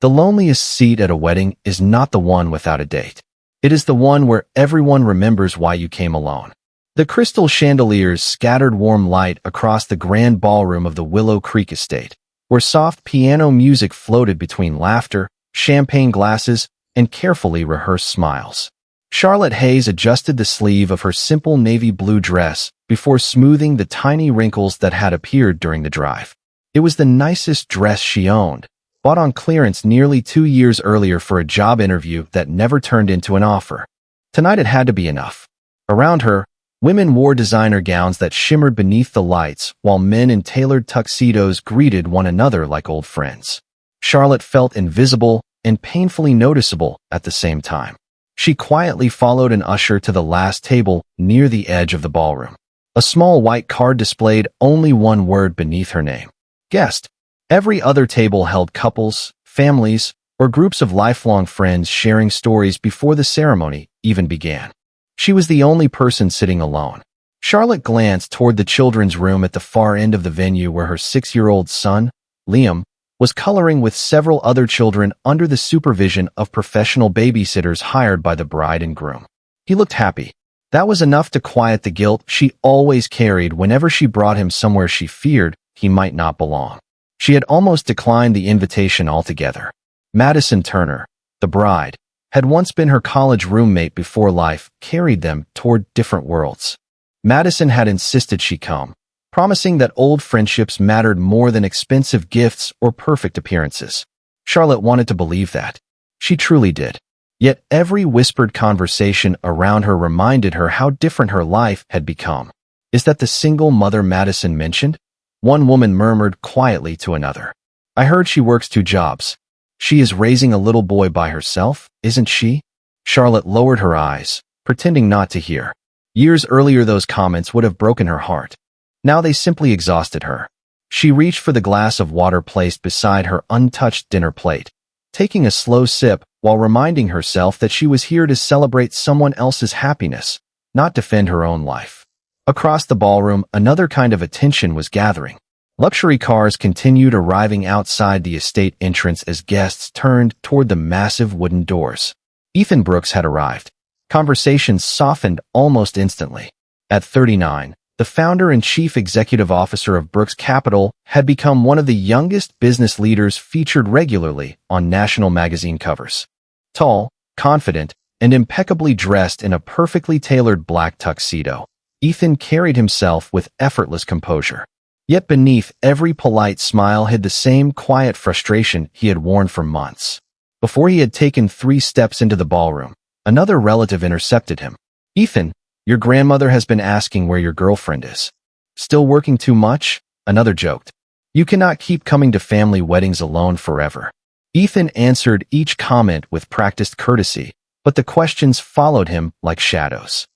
The loneliest seat at a wedding is not the one without a date. It is the one where everyone remembers why you came alone. The crystal chandeliers scattered warm light across the grand ballroom of the Willow Creek estate, where soft piano music floated between laughter, champagne glasses, and carefully rehearsed smiles. Charlotte Hayes adjusted the sleeve of her simple navy blue dress before smoothing the tiny wrinkles that had appeared during the drive. It was the nicest dress she owned, bought on clearance nearly 2 years earlier for a job interview that never turned into an offer. Tonight it had to be enough. Around her, women wore designer gowns that shimmered beneath the lights, while men in tailored tuxedos greeted one another like old friends. Charlotte felt invisible and painfully noticeable at the same time. She quietly followed an usher to the last table near the edge of the ballroom. A small white card displayed only one word beneath her name: guest. Every other table held couples, families, or groups of lifelong friends sharing stories before the ceremony even began. She was the only person sitting alone. Charlotte glanced toward the children's room at the far end of the venue where her 6-year-old son, Liam, was coloring with several other children under the supervision of professional babysitters hired by the bride and groom. He looked happy. That was enough to quiet the guilt she always carried whenever she brought him somewhere she feared he might not belong. She had almost declined the invitation altogether. Madison Turner, the bride, had once been her college roommate before life carried them toward different worlds. Madison had insisted she come, promising that old friendships mattered more than expensive gifts or perfect appearances. Charlotte wanted to believe that. She truly did. Yet every whispered conversation around her reminded her how different her life had become. Is that the single mother Madison mentioned? One woman murmured quietly to another. I heard she works 2 jobs. She is raising a little boy by herself, isn't she? Charlotte lowered her eyes, pretending not to hear. Years earlier those comments would have broken her heart. Now they simply exhausted her. She reached for the glass of water placed beside her untouched dinner plate, taking a slow sip while reminding herself that she was here to celebrate someone else's happiness, not defend her own life. Across the ballroom, another kind of attention was gathering. Luxury cars continued arriving outside the estate entrance as guests turned toward the massive wooden doors. Ethan Brooks had arrived. Conversations softened almost instantly. At 39, the founder and chief executive officer of Brooks Capital had become one of the youngest business leaders featured regularly on national magazine covers. Tall, confident, and impeccably dressed in a perfectly tailored black tuxedo, Ethan carried himself with effortless composure. Yet beneath every polite smile hid the same quiet frustration he had worn for months. Before he had taken 3 steps into the ballroom, another relative intercepted him. Ethan, your grandmother has been asking where your girlfriend is. Still working too much? Another joked. You cannot keep coming to family weddings alone forever. Ethan answered each comment with practiced courtesy, but the questions followed him like shadows.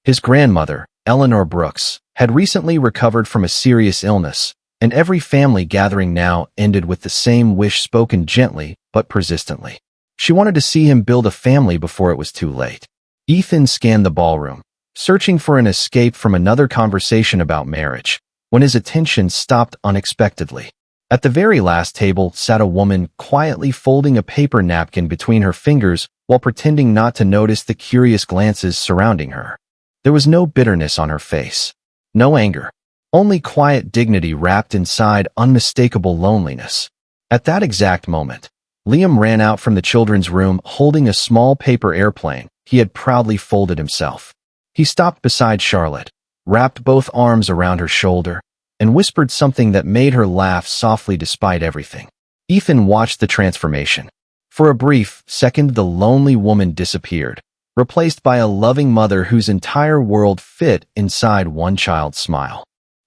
His grandmother, Eleanor Brooks, had recently recovered from a serious illness, and every family gathering now ended with the same wish spoken gently but persistently. She wanted to see him build a family before it was too late. Ethan scanned the ballroom, searching for an escape from another conversation about marriage, when his attention stopped unexpectedly. At the very last table sat a woman quietly folding a paper napkin between her fingers while pretending not to notice the curious glances surrounding her. There was no bitterness on her face. No anger, only quiet dignity wrapped inside unmistakable loneliness. At that exact moment, Liam ran out from the children's room holding a small paper airplane he had proudly folded himself. He stopped beside Charlotte, wrapped both arms around her shoulder, and whispered something that made her laugh softly despite everything. Ethan watched the transformation. For a brief second, the lonely woman disappeared, replaced by a loving mother whose entire world fit inside one child's smile.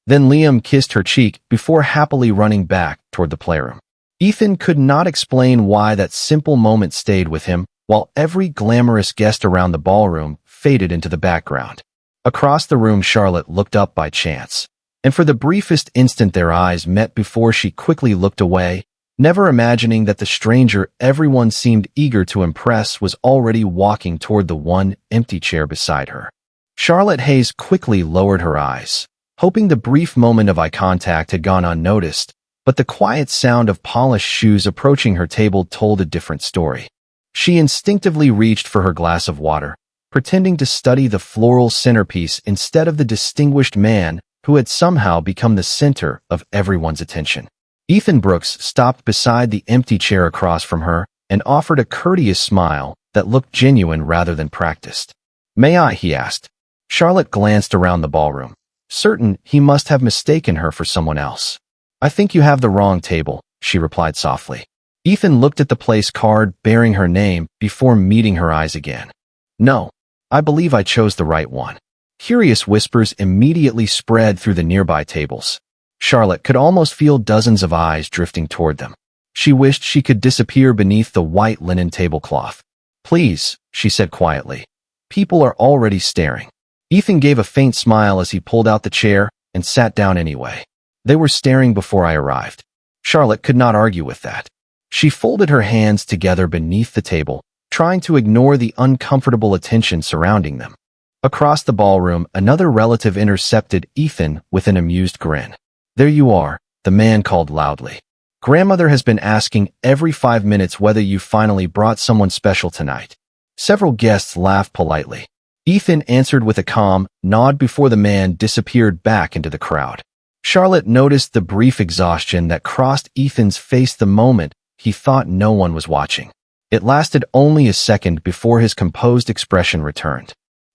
Then Liam kissed her cheek before happily running back toward the playroom. Ethan could not explain why that simple moment stayed with him, while every glamorous guest around the ballroom faded into the background. Across the room, Charlotte looked up by chance, and for the briefest instant their eyes met before she quickly looked away, never imagining that the stranger everyone seemed eager to impress was already walking toward the one empty chair beside her. Charlotte Hayes quickly lowered her eyes, hoping the brief moment of eye contact had gone unnoticed, But the quiet sound of polished shoes approaching her table told a different story. She instinctively reached for her glass of water, pretending to study the floral centerpiece instead of the distinguished man who had somehow become the center of everyone's attention. Ethan Brooks stopped beside the empty chair across from her and offered a courteous smile that looked genuine rather than practiced. "May I?" he asked. Charlotte glanced around the ballroom, certain he must have mistaken her for someone else. "I think you have the wrong table," she replied softly. Ethan looked at the place card bearing her name before meeting her eyes again. "No, I believe I chose the right one." Curious whispers immediately spread through the nearby tables. Charlotte could almost feel dozens of eyes drifting toward them. She wished she could disappear beneath the white linen tablecloth. "Please," she said quietly. "People are already staring." Ethan gave a faint smile as he pulled out the chair and sat down anyway. "They were staring before I arrived." Charlotte could not argue with that. She folded her hands together beneath the table, trying to ignore the uncomfortable attention surrounding them. Across the ballroom, another relative intercepted Ethan with an amused grin. "There you are," the man called loudly. "Grandmother has been asking every 5 minutes whether you finally brought someone special tonight." Several guests laughed politely. Ethan answered with a calm nod before the man disappeared back into the crowd. Charlotte noticed the brief exhaustion that crossed Ethan's face the moment he thought no one was watching. It lasted only a second before his composed expression returned.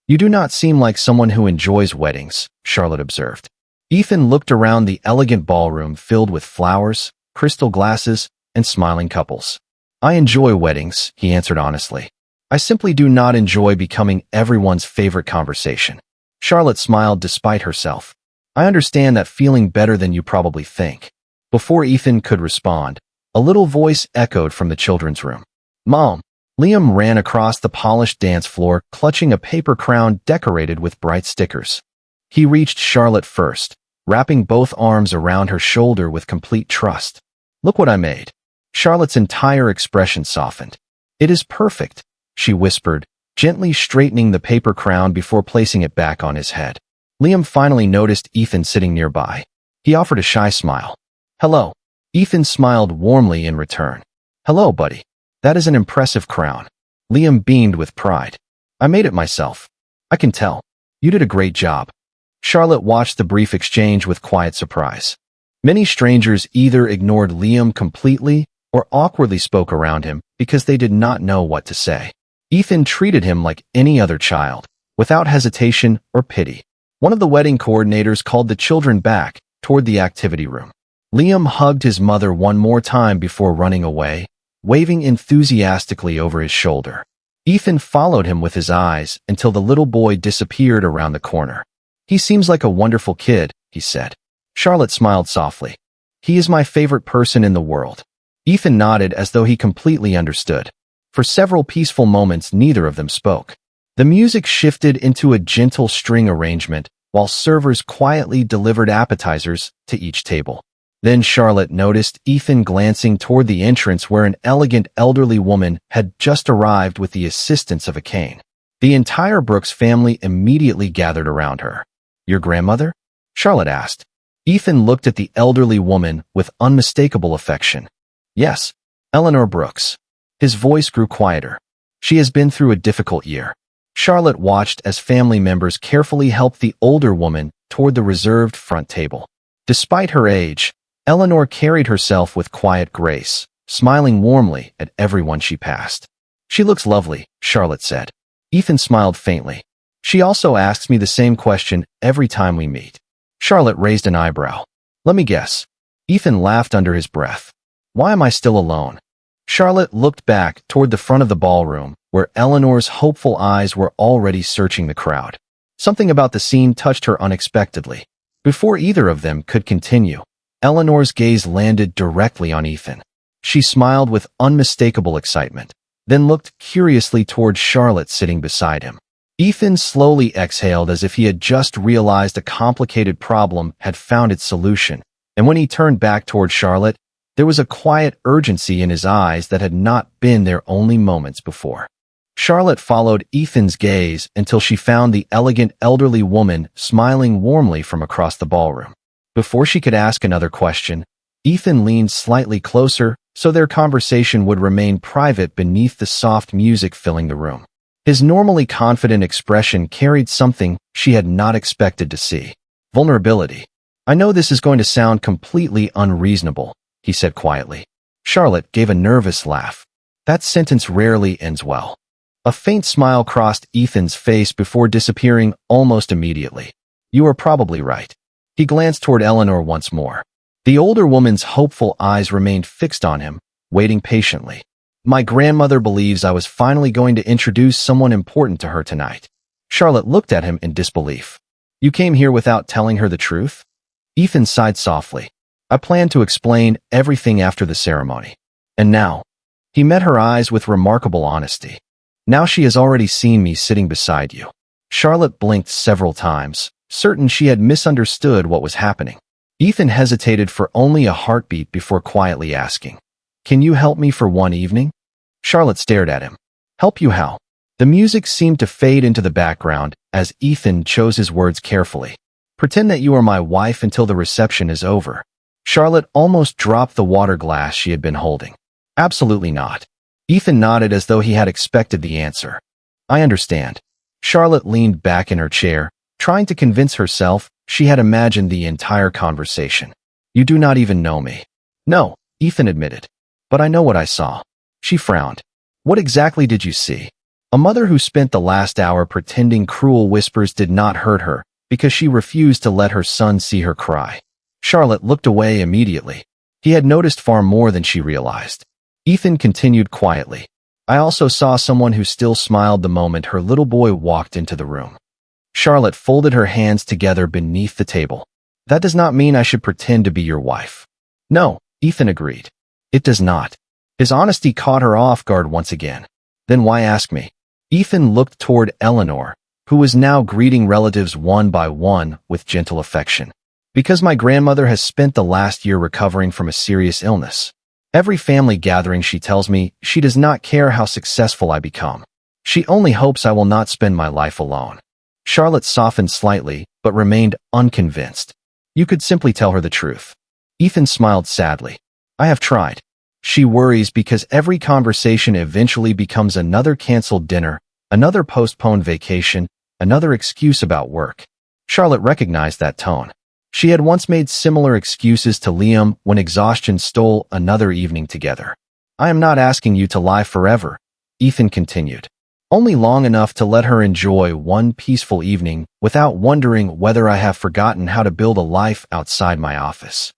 "You do not seem like someone who enjoys weddings," Charlotte observed. Ethan looked around the elegant ballroom filled with flowers, crystal glasses, and smiling couples. "I enjoy weddings," he answered honestly. "I simply do not enjoy becoming everyone's favorite conversation." Charlotte smiled despite herself. "I understand that feeling better than you probably think." Before Ethan could respond, a little voice echoed from the children's room. "Mom!" Liam ran across the polished dance floor, clutching a paper crown decorated with bright stickers. He reached Charlotte first, wrapping both arms around her shoulder with complete trust. "Look what I made." Charlotte's entire expression softened. "It is perfect," she whispered, gently straightening the paper crown before placing it back on his head. Liam finally noticed Ethan sitting nearby. He offered a shy smile. "Hello." Ethan smiled warmly in return. "Hello, buddy. That is an impressive crown." Liam beamed with pride. "I made it myself." "I can tell. You did a great job." Charlotte watched the brief exchange with quiet surprise. Many strangers either ignored Liam completely or awkwardly spoke around him because they did not know what to say. Ethan treated him like any other child, without hesitation or pity. One of the wedding coordinators called the children back toward the activity room. Liam hugged his mother one more time before running away, waving enthusiastically over his shoulder. Ethan followed him with his eyes until the little boy disappeared around the corner. "He seems like a wonderful kid," he said. Charlotte smiled softly. "He is my favorite person in the world." Ethan nodded as though he completely understood. For several peaceful moments, neither of them spoke. The music shifted into a gentle string arrangement while servers quietly delivered appetizers to each table. Then Charlotte noticed Ethan glancing toward the entrance where an elegant elderly woman had just arrived with the assistance of a cane. The entire Brooks family immediately gathered around her. "Your grandmother?" Charlotte asked. Ethan looked at the elderly woman with unmistakable affection. "Yes, Eleanor Brooks." His voice grew quieter. "She has been through a difficult year." Charlotte watched as family members carefully helped the older woman toward the reserved front table. Despite her age, Eleanor carried herself with quiet grace, smiling warmly at everyone she passed. "She looks lovely," Charlotte said. Ethan smiled faintly. "She also asks me the same question every time we meet." Charlotte raised an eyebrow. "Let me guess." Ethan laughed under his breath. "Why am I still alone?" Charlotte looked back toward the front of the ballroom, where Eleanor's hopeful eyes were already searching the crowd. Something about the scene touched her unexpectedly. Before either of them could continue, Eleanor's gaze landed directly on Ethan. She smiled with unmistakable excitement, then looked curiously toward Charlotte sitting beside him. Ethan slowly exhaled as if he had just realized a complicated problem had found its solution, and when he turned back toward Charlotte, there was a quiet urgency in his eyes that had not been there only moments before. Charlotte followed Ethan's gaze until she found the elegant elderly woman smiling warmly from across the ballroom. Before she could ask another question, Ethan leaned slightly closer so their conversation would remain private beneath the soft music filling the room. His normally confident expression carried something she had not expected to see. Vulnerability. "I know this is going to sound completely unreasonable," he said quietly. Charlotte gave a nervous laugh. That sentence rarely ends well. A faint smile crossed Ethan's face before disappearing almost immediately. "You are probably right." He glanced toward Eleanor once more. The older woman's hopeful eyes remained fixed on him, waiting patiently. "My grandmother believes I was finally going to introduce someone important to her tonight." Charlotte looked at him in disbelief. "You came here without telling her the truth?" Ethan sighed softly. "I planned to explain everything after the ceremony. And now?" He met her eyes with remarkable honesty. "Now she has already seen me sitting beside you." Charlotte blinked several times, certain she had misunderstood what was happening. Ethan hesitated for only a heartbeat before quietly asking, "Can you help me for one evening?" Charlotte stared at him. "Help you how?" The music seemed to fade into the background as Ethan chose his words carefully. "Pretend that you are my wife until the reception is over." Charlotte almost dropped the water glass she had been holding. "Absolutely not." Ethan nodded as though he had expected the answer. "I understand." Charlotte leaned back in her chair, trying to convince herself she had imagined the entire conversation. "You do not even know me." "No," Ethan admitted. "But I know what I saw." She frowned. "What exactly did you see?" A mother who spent the last hour pretending cruel whispers did not hurt her because she refused to let her son see her cry. Charlotte looked away immediately. He had noticed far more than she realized. Ethan continued quietly. "I also saw someone who still smiled the moment her little boy walked into the room." Charlotte folded her hands together beneath the table. "That does not mean I should pretend to be your wife." "No," Ethan agreed. "It does not." His honesty caught her off guard once again. "Then why ask me?" Ethan looked toward Eleanor, who was now greeting relatives one by one with gentle affection. "Because my grandmother has spent the last year recovering from a serious illness. Every family gathering she tells me she does not care how successful I become. She only hopes I will not spend my life alone." Charlotte softened slightly, but remained unconvinced. "You could simply tell her the truth." Ethan smiled sadly. "I have tried. She worries because every conversation eventually becomes another canceled dinner, another postponed vacation, another excuse about work." Charlotte recognized that tone. She had once made similar excuses to Liam when exhaustion stole another evening together. "I am not asking you to lie forever," Ethan continued. "Only long enough to let her enjoy one peaceful evening without wondering whether I have forgotten how to build a life outside my office."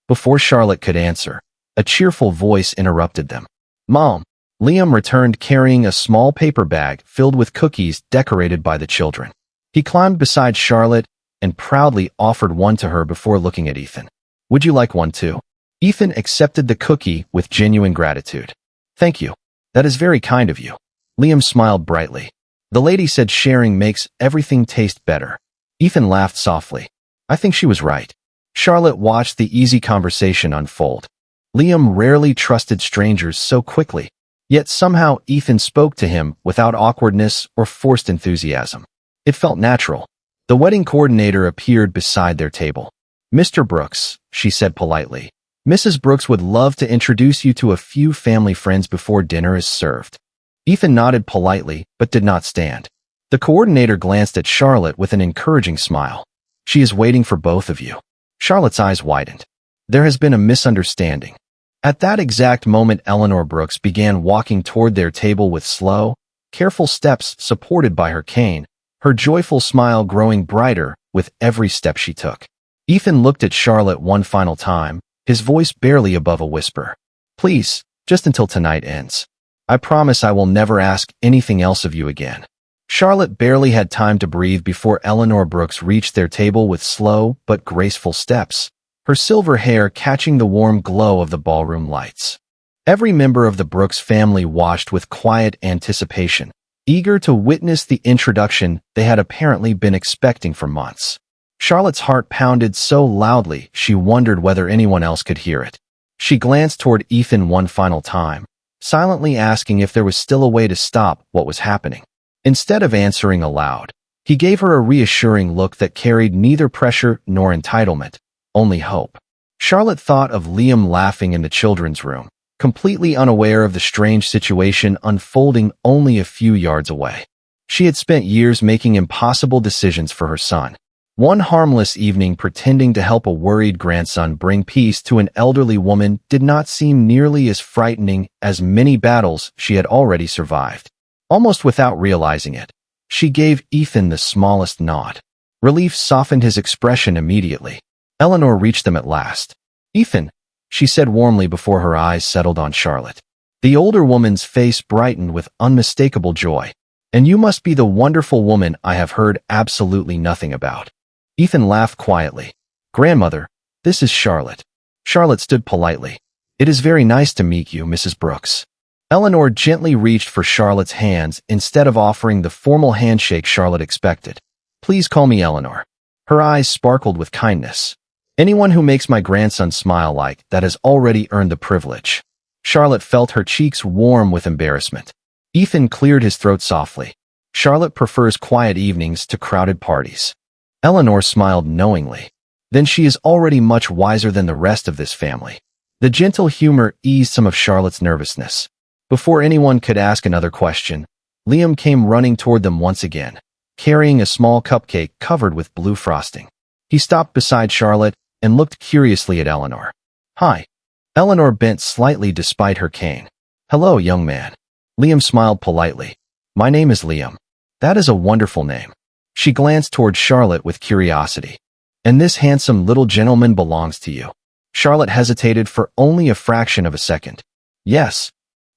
Before Charlotte could answer, a cheerful voice interrupted them. "Mom." Liam returned carrying a small paper bag filled with cookies decorated by the children. He climbed beside Charlotte and proudly offered one to her before looking at Ethan. "Would you like one too?" Ethan accepted the cookie with genuine gratitude. "Thank you. That is very kind of you." Liam smiled brightly. "The lady said sharing makes everything taste better." Ethan laughed softly. "I think she was right." Charlotte watched the easy conversation unfold. Liam rarely trusted strangers so quickly, yet somehow Ethan spoke to him without awkwardness or forced enthusiasm. It felt natural. The wedding coordinator appeared beside their table. "Mr. Brooks," she said politely, "Mrs. Brooks would love to introduce you to a few family friends before dinner is served." Ethan nodded politely, but did not stand. The coordinator glanced at Charlotte with an encouraging smile. "She is waiting for both of you." Charlotte's eyes widened. There has been a misunderstanding. At that exact moment, Eleanor Brooks began walking toward their table with slow, careful steps supported by her cane, her joyful smile growing brighter with every step she took. Ethan looked at Charlotte one final time, his voice barely above a whisper. "Please, just until tonight ends. I promise I will never ask anything else of you again." Charlotte barely had time to breathe before Eleanor Brooks reached their table with slow but graceful steps, her silver hair catching the warm glow of the ballroom lights. Every member of the Brooks family watched with quiet anticipation, eager to witness the introduction they had apparently been expecting for months. Charlotte's heart pounded so loudly she wondered whether anyone else could hear it. She glanced toward Ethan one final time, silently asking if there was still a way to stop what was happening. Instead of answering aloud, he gave her a reassuring look that carried neither pressure nor entitlement, only hope. Charlotte thought of Liam laughing in the children's room, completely unaware of the strange situation unfolding only a few yards away. She had spent years making impossible decisions for her son. One harmless evening pretending to help a worried grandson bring peace to an elderly woman did not seem nearly as frightening as many battles she had already survived. Almost without realizing it, she gave Ethan the smallest nod. Relief softened his expression immediately. Eleanor reached them at last. "Ethan," she said warmly before her eyes settled on Charlotte. The older woman's face brightened with unmistakable joy. "And you must be the wonderful woman I have heard absolutely nothing about." Ethan laughed quietly. "Grandmother, this is Charlotte." Charlotte stood politely. "It is very nice to meet you, Mrs. Brooks." Eleanor gently reached for Charlotte's hands instead of offering the formal handshake Charlotte expected. "Please call me Eleanor." Her eyes sparkled with kindness. "Anyone who makes my grandson smile like that has already earned the privilege." Charlotte felt her cheeks warm with embarrassment. Ethan cleared his throat softly. "Charlotte prefers quiet evenings to crowded parties." Eleanor smiled knowingly. "Then she is already much wiser than the rest of this family." The gentle humor eased some of Charlotte's nervousness. Before anyone could ask another question, Liam came running toward them once again, carrying a small cupcake covered with blue frosting. He stopped beside Charlotte and looked curiously at Eleanor. "Hi." Eleanor bent slightly despite her cane. "Hello, young man." Liam smiled politely. "My name is Liam." "That is a wonderful name." She glanced toward Charlotte with curiosity. "And this handsome little gentleman belongs to you?" Charlotte hesitated for only a fraction of a second. "Yes."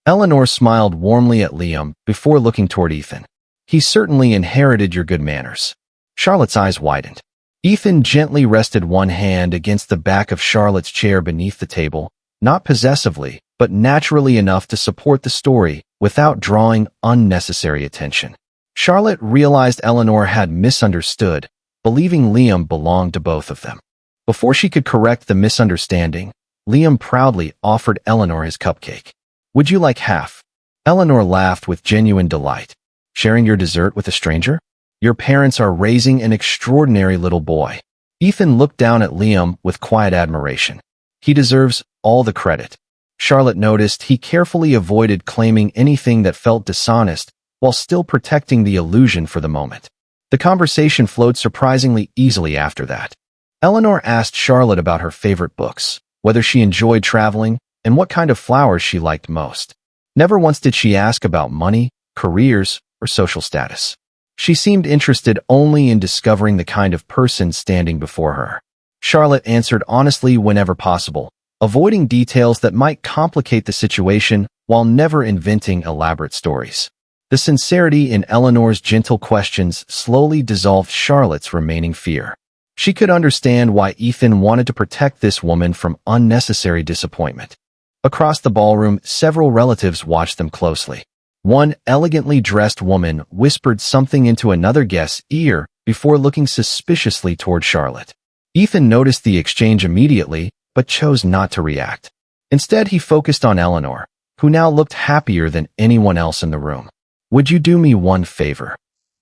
Eleanor smiled warmly at Liam before looking toward Ethan. "He certainly inherited your good manners." Charlotte's eyes widened. Ethan gently rested one hand against the back of Charlotte's chair beneath the table, not possessively, but naturally enough to support the story without drawing unnecessary attention. Charlotte realized Eleanor had misunderstood, believing Liam belonged to both of them. Before she could correct the misunderstanding, Liam proudly offered Eleanor his cupcake. "Would you like half?" Eleanor laughed with genuine delight. "Sharing your dessert with a stranger? Your parents are raising an extraordinary little boy." Ethan looked down at Liam with quiet admiration. "He deserves all the credit." Charlotte noticed he carefully avoided claiming anything that felt dishonest while still protecting the illusion for the moment. The conversation flowed surprisingly easily after that. Eleanor asked Charlotte about her favorite books, whether she enjoyed traveling, and what kind of flowers she liked most. Never once did she ask about money, careers, or social status. She seemed interested only in discovering the kind of person standing before her. Charlotte answered honestly whenever possible, avoiding details that might complicate the situation while never inventing elaborate stories. The sincerity in Eleanor's gentle questions slowly dissolved Charlotte's remaining fear. She could understand why Ethan wanted to protect this woman from unnecessary disappointment. Across the ballroom, several relatives watched them closely. One elegantly dressed woman whispered something into another guest's ear before looking suspiciously toward Charlotte. Ethan noticed the exchange immediately, but chose not to react. Instead, he focused on Eleanor, who now looked happier than anyone else in the room. "Would you do me one favor?"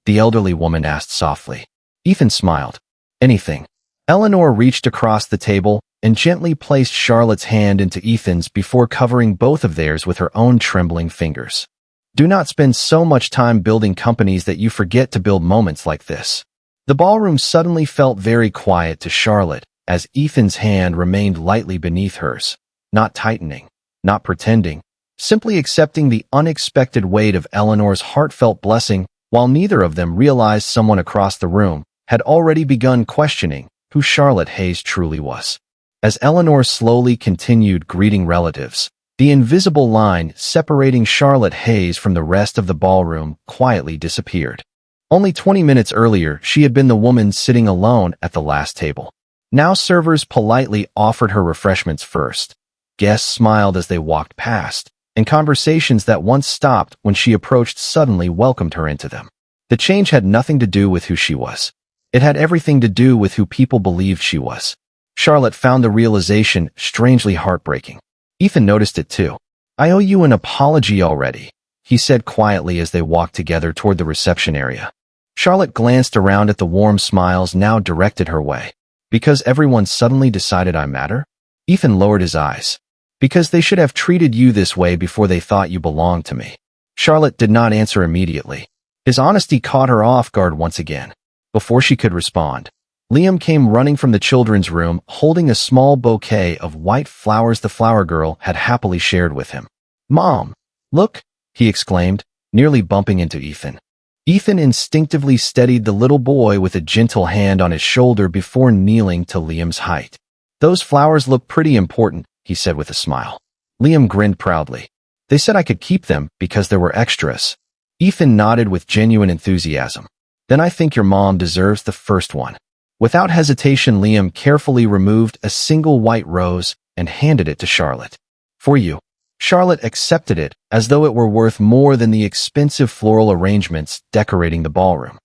the elderly woman asked softly. Ethan smiled. "Anything." Eleanor reached across the table and gently placed Charlotte's hand into Ethan's before covering both of theirs with her own trembling fingers. "Do not spend so much time building companies that you forget to build moments like this." The ballroom suddenly felt very quiet to Charlotte as Ethan's hand remained lightly beneath hers, not tightening, not pretending, simply accepting the unexpected weight of Eleanor's heartfelt blessing, while neither of them realized someone across the room had already begun questioning who Charlotte Hayes truly was. As Eleanor slowly continued greeting relatives, the invisible line separating Charlotte Hayes from the rest of the ballroom quietly disappeared. Only 20 minutes earlier, she had been the woman sitting alone at the last table. Now servers politely offered her refreshments first. Guests smiled as they walked past, and conversations that once stopped when she approached suddenly welcomed her into them. The change had nothing to do with who she was. It had everything to do with who people believed she was. Charlotte found the realization strangely heartbreaking. Ethan noticed it too. "I owe you an apology already," he said quietly as they walked together toward the reception area. Charlotte glanced around at the warm smiles now directed her way. "Because everyone suddenly decided I matter?" Ethan lowered his eyes. Because they should have treated you this way before they thought you belonged to me. Charlotte did not answer immediately. His honesty caught her off guard once again. Before she could respond, Liam came running from the children's room holding a small bouquet of white flowers the flower girl had happily shared with him. "Mom, look," he exclaimed, nearly bumping into Ethan. Ethan instinctively steadied the little boy with a gentle hand on his shoulder before kneeling to Liam's height. "Those flowers look pretty important," he said with a smile. Liam grinned proudly. "They said I could keep them because there were extras." Ethan nodded with genuine enthusiasm. "Then I think your mom deserves the first one." Without hesitation, Liam carefully removed a single white rose and handed it to Charlotte. "For you." Charlotte accepted it as though it were worth more than the expensive floral arrangements decorating the ballroom.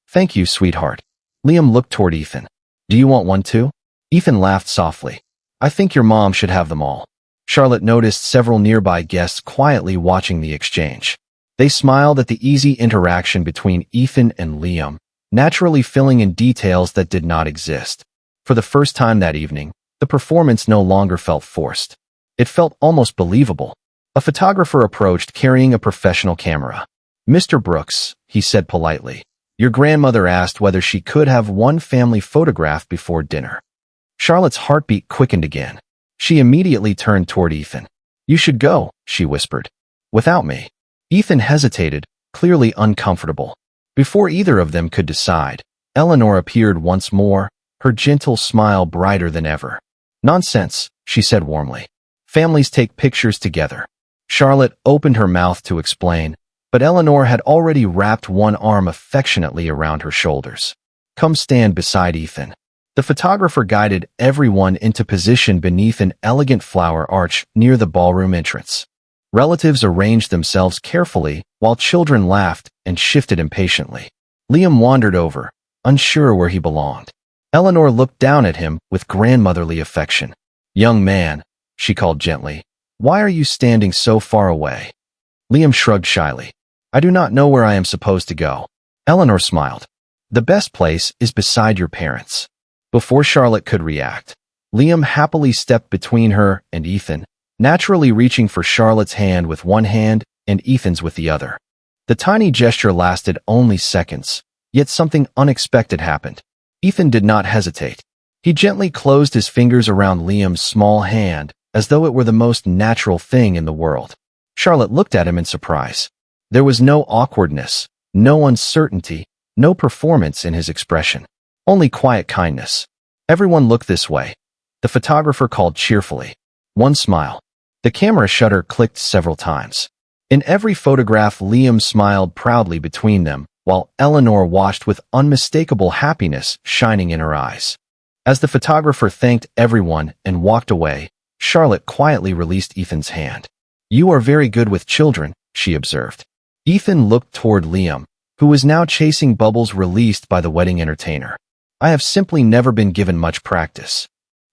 "Thank you, sweetheart." Liam looked toward Ethan. "Do you want one too?" Ethan laughed softly. "I think your mom should have them all." Charlotte noticed several nearby guests quietly watching the exchange. They smiled at the easy interaction between Ethan and Liam, naturally filling in details that did not exist. For the first time that evening, the performance no longer felt forced. It felt almost believable. A photographer approached carrying a professional camera. "Mr. Brooks," he said politely, "your grandmother asked whether she could have one family photograph before dinner." Charlotte's heartbeat quickened again. She immediately turned toward Ethan. "You should go," she whispered. "Without me." Ethan hesitated, clearly uncomfortable. Before either of them could decide, Eleanor appeared once more, her gentle smile brighter than ever. "Nonsense," she said warmly. "Families take pictures together." Charlotte opened her mouth to explain, but Eleanor had already wrapped one arm affectionately around her shoulders. "Come stand beside Ethan." The photographer guided everyone into position beneath an elegant flower arch near the ballroom entrance. Relatives arranged themselves carefully, while children laughed and shifted impatiently. Liam wandered over, unsure where he belonged. Eleanor looked down at him with grandmotherly affection. "Young man," she called gently, "why are you standing so far away?" Liam shrugged shyly. "I do not know where I am supposed to go." Eleanor smiled. "The best place is beside your parents." Before Charlotte could react, Liam happily stepped between her and Ethan, naturally reaching for Charlotte's hand with one hand and Ethan's with the other. The tiny gesture lasted only seconds, yet something unexpected happened. Ethan did not hesitate. He gently closed his fingers around Liam's small hand, as though it were the most natural thing in the world. Charlotte looked at him in surprise. There was no awkwardness, no uncertainty, no performance in his expression. Only quiet kindness. "Everyone look this way," the photographer called cheerfully. One smile. The camera shutter clicked several times. In every photograph, Liam smiled proudly between them, while Eleanor watched with unmistakable happiness shining in her eyes. As the photographer thanked everyone and walked away, Charlotte quietly released Ethan's hand. "You are very good with children," she observed. Ethan looked toward Liam, who was now chasing bubbles released by the wedding entertainer. "I have simply never been given much practice."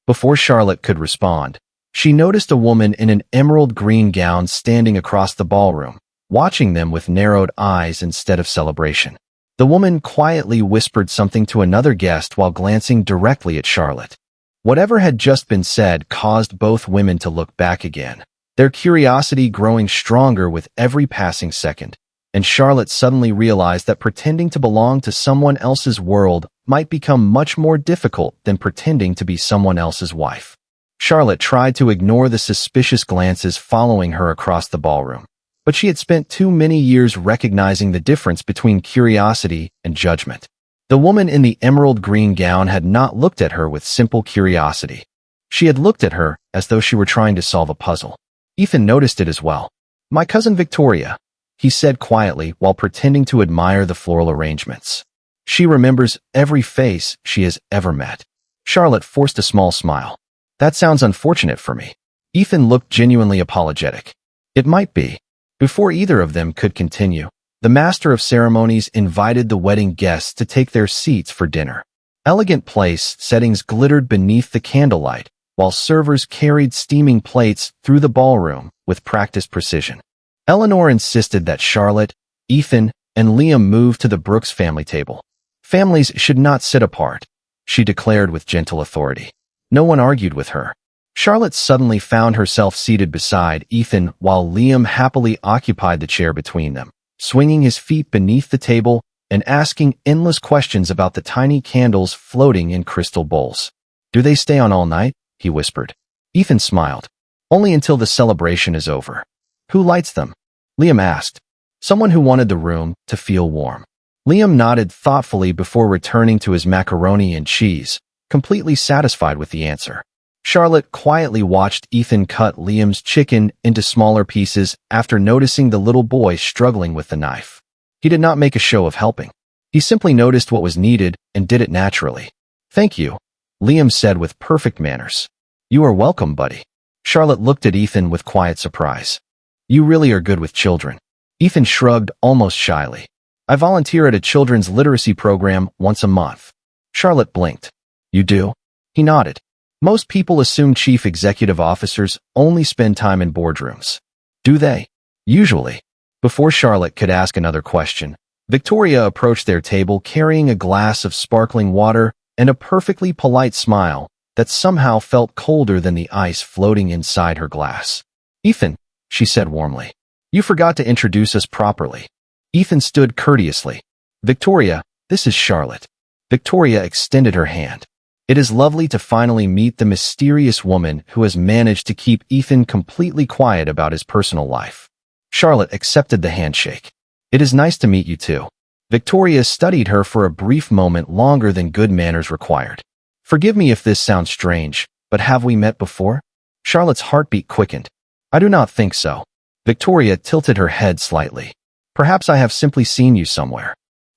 Before Charlotte could respond, she noticed a woman in an emerald green gown standing across the ballroom, watching them with narrowed eyes instead of celebration. The woman quietly whispered something to another guest while glancing directly at Charlotte. Whatever had just been said caused both women to look back again, their curiosity growing stronger with every passing second, and Charlotte suddenly realized that pretending to belong to someone else's world might become much more difficult than pretending to be someone else's wife. Charlotte tried to ignore the suspicious glances following her across the ballroom, but she had spent too many years recognizing the difference between curiosity and judgment. The woman in the emerald green gown had not looked at her with simple curiosity. She had looked at her as though she were trying to solve a puzzle. Ethan noticed it as well. "My cousin Victoria," he said quietly while pretending to admire the floral arrangements. "She remembers every face she has ever met." Charlotte forced a small smile. "That sounds unfortunate for me." Ethan looked genuinely apologetic. "It might be." Before either of them could continue, the master of ceremonies invited the wedding guests to take their seats for dinner. Elegant place settings glittered beneath the candlelight, while servers carried steaming plates through the ballroom with practiced precision. Eleanor insisted that Charlotte, Ethan, and Liam move to the Brooks family table. "Families should not sit apart," she declared with gentle authority. No one argued with her. Charlotte suddenly found herself seated beside Ethan while Liam happily occupied the chair between them, swinging his feet beneath the table and asking endless questions about the tiny candles floating in crystal bowls. "Do they stay on all night?" he whispered. Ethan smiled. "Only until the celebration is over." "Who lights them?" Liam asked. "Someone who wanted the room to feel warm." Liam nodded thoughtfully before returning to his macaroni and cheese, completely satisfied with the answer. Charlotte quietly watched Ethan cut Liam's chicken into smaller pieces after noticing the little boy struggling with the knife. He did not make a show of helping. He simply noticed what was needed and did it naturally. "Thank you," Liam said with perfect manners. "You are welcome, buddy." Charlotte looked at Ethan with quiet surprise. "You really are good with children." Ethan shrugged almost shyly. "I volunteer at a children's literacy program once a month." Charlotte blinked. "You do?" He nodded. "Most people assume chief executive officers only spend time in boardrooms. Do they?" "Usually." Before Charlotte could ask another question, Victoria approached their table carrying a glass of sparkling water and a perfectly polite smile that somehow felt colder than the ice floating inside her glass. "Ethan," she said warmly, "you forgot to introduce us properly." Ethan stood courteously. "Victoria, this is Charlotte." Victoria extended her hand. "It is lovely to finally meet the mysterious woman who has managed to keep Ethan completely quiet about his personal life." Charlotte accepted the handshake. "It is nice to meet you too." Victoria studied her for a brief moment longer than good manners required. "Forgive me if this sounds strange, but have we met before?" Charlotte's heartbeat quickened. "I do not think so." Victoria tilted her head slightly. "Perhaps I have simply seen you somewhere."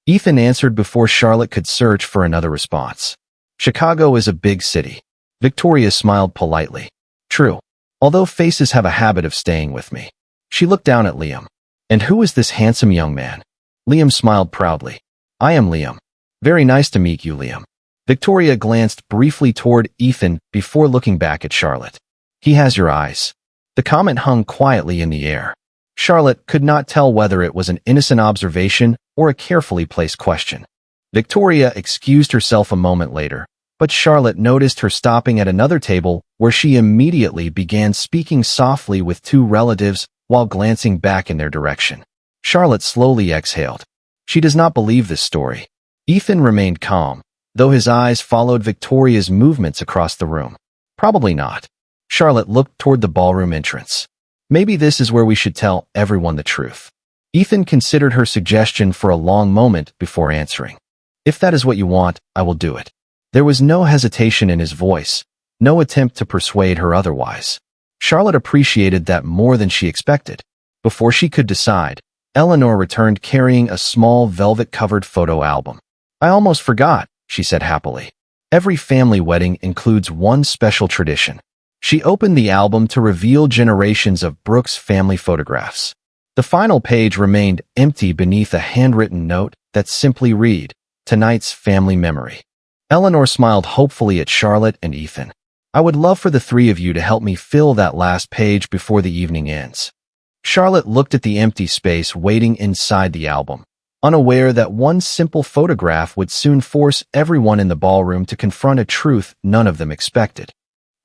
Ethan answered before Charlotte could search for another response. "Chicago is a big city." Victoria smiled politely. "True. Although faces have a habit of staying with me." She looked down at Liam. "And who is this handsome young man?" Liam smiled proudly. "I am Liam." "Very nice to meet you, Liam." Victoria glanced briefly toward Ethan before looking back at Charlotte. "He has your eyes." The comment hung quietly in the air. Charlotte could not tell whether it was an innocent observation or a carefully placed question. Victoria excused herself a moment later, but Charlotte noticed her stopping at another table where she immediately began speaking softly with two relatives while glancing back in their direction. Charlotte slowly exhaled. She does not believe this story. Ethan remained calm, though his eyes followed Victoria's movements across the room. "Probably not." Charlotte looked toward the ballroom entrance. "Maybe this is where we should tell everyone the truth." Ethan considered her suggestion for a long moment before answering. "If that is what you want, I will do it." There was no hesitation in his voice, no attempt to persuade her otherwise. Charlotte appreciated that more than she expected. Before she could decide, Eleanor returned carrying a small velvet-covered photo album. "I almost forgot," she said happily. "Every family wedding includes one special tradition." She opened the album to reveal generations of Brooke's family photographs. The final page remained empty beneath a handwritten note that simply read, "Tonight's family memory." Eleanor smiled hopefully at Charlotte and Ethan. "I would love for the three of you to help me fill that last page before the evening ends." Charlotte looked at the empty space waiting inside the album, unaware that one simple photograph would soon force everyone in the ballroom to confront a truth none of them expected.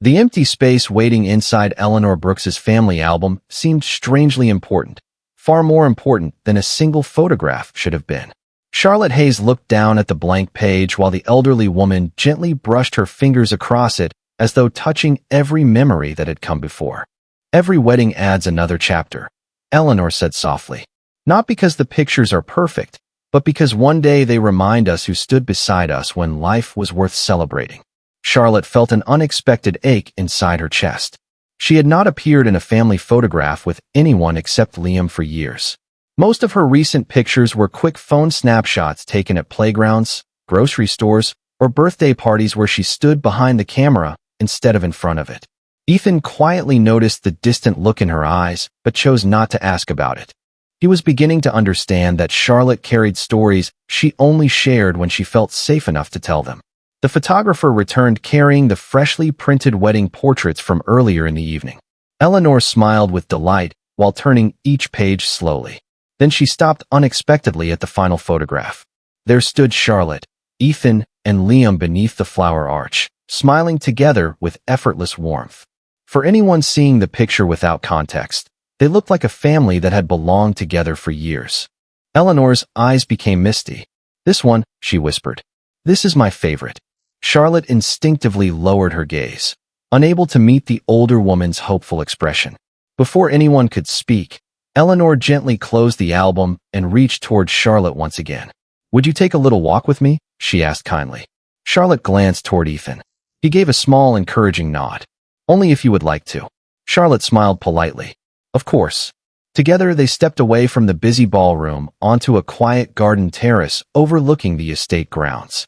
The empty space waiting inside Eleanor Brooks's family album seemed strangely important, far more important than a single photograph should have been. Charlotte Hayes looked down at the blank page while the elderly woman gently brushed her fingers across it as though touching every memory that had come before. "Every wedding adds another chapter," Eleanor said softly. "Not because the pictures are perfect, but because one day they remind us who stood beside us when life was worth celebrating." Charlotte felt an unexpected ache inside her chest. She had not appeared in a family photograph with anyone except Liam for years. Most of her recent pictures were quick phone snapshots taken at playgrounds, grocery stores, or birthday parties where she stood behind the camera instead of in front of it. Ethan quietly noticed the distant look in her eyes, but chose not to ask about it. He was beginning to understand that Charlotte carried stories she only shared when she felt safe enough to tell them. The photographer returned carrying the freshly printed wedding portraits from earlier in the evening. Eleanor smiled with delight while turning each page slowly. Then she stopped unexpectedly at the final photograph. There stood Charlotte, Ethan, and Liam beneath the flower arch, smiling together with effortless warmth. For anyone seeing the picture without context, they looked like a family that had belonged together for years. Eleanor's eyes became misty. "This one," she whispered. "This is my favorite." Charlotte instinctively lowered her gaze, unable to meet the older woman's hopeful expression. Before anyone could speak, Eleanor gently closed the album and reached toward Charlotte once again. "Would you take a little walk with me?" she asked kindly. Charlotte glanced toward Ethan. He gave a small, encouraging nod. "Only if you would like to." Charlotte smiled politely. "Of course." Together they stepped away from the busy ballroom onto a quiet garden terrace overlooking the estate grounds.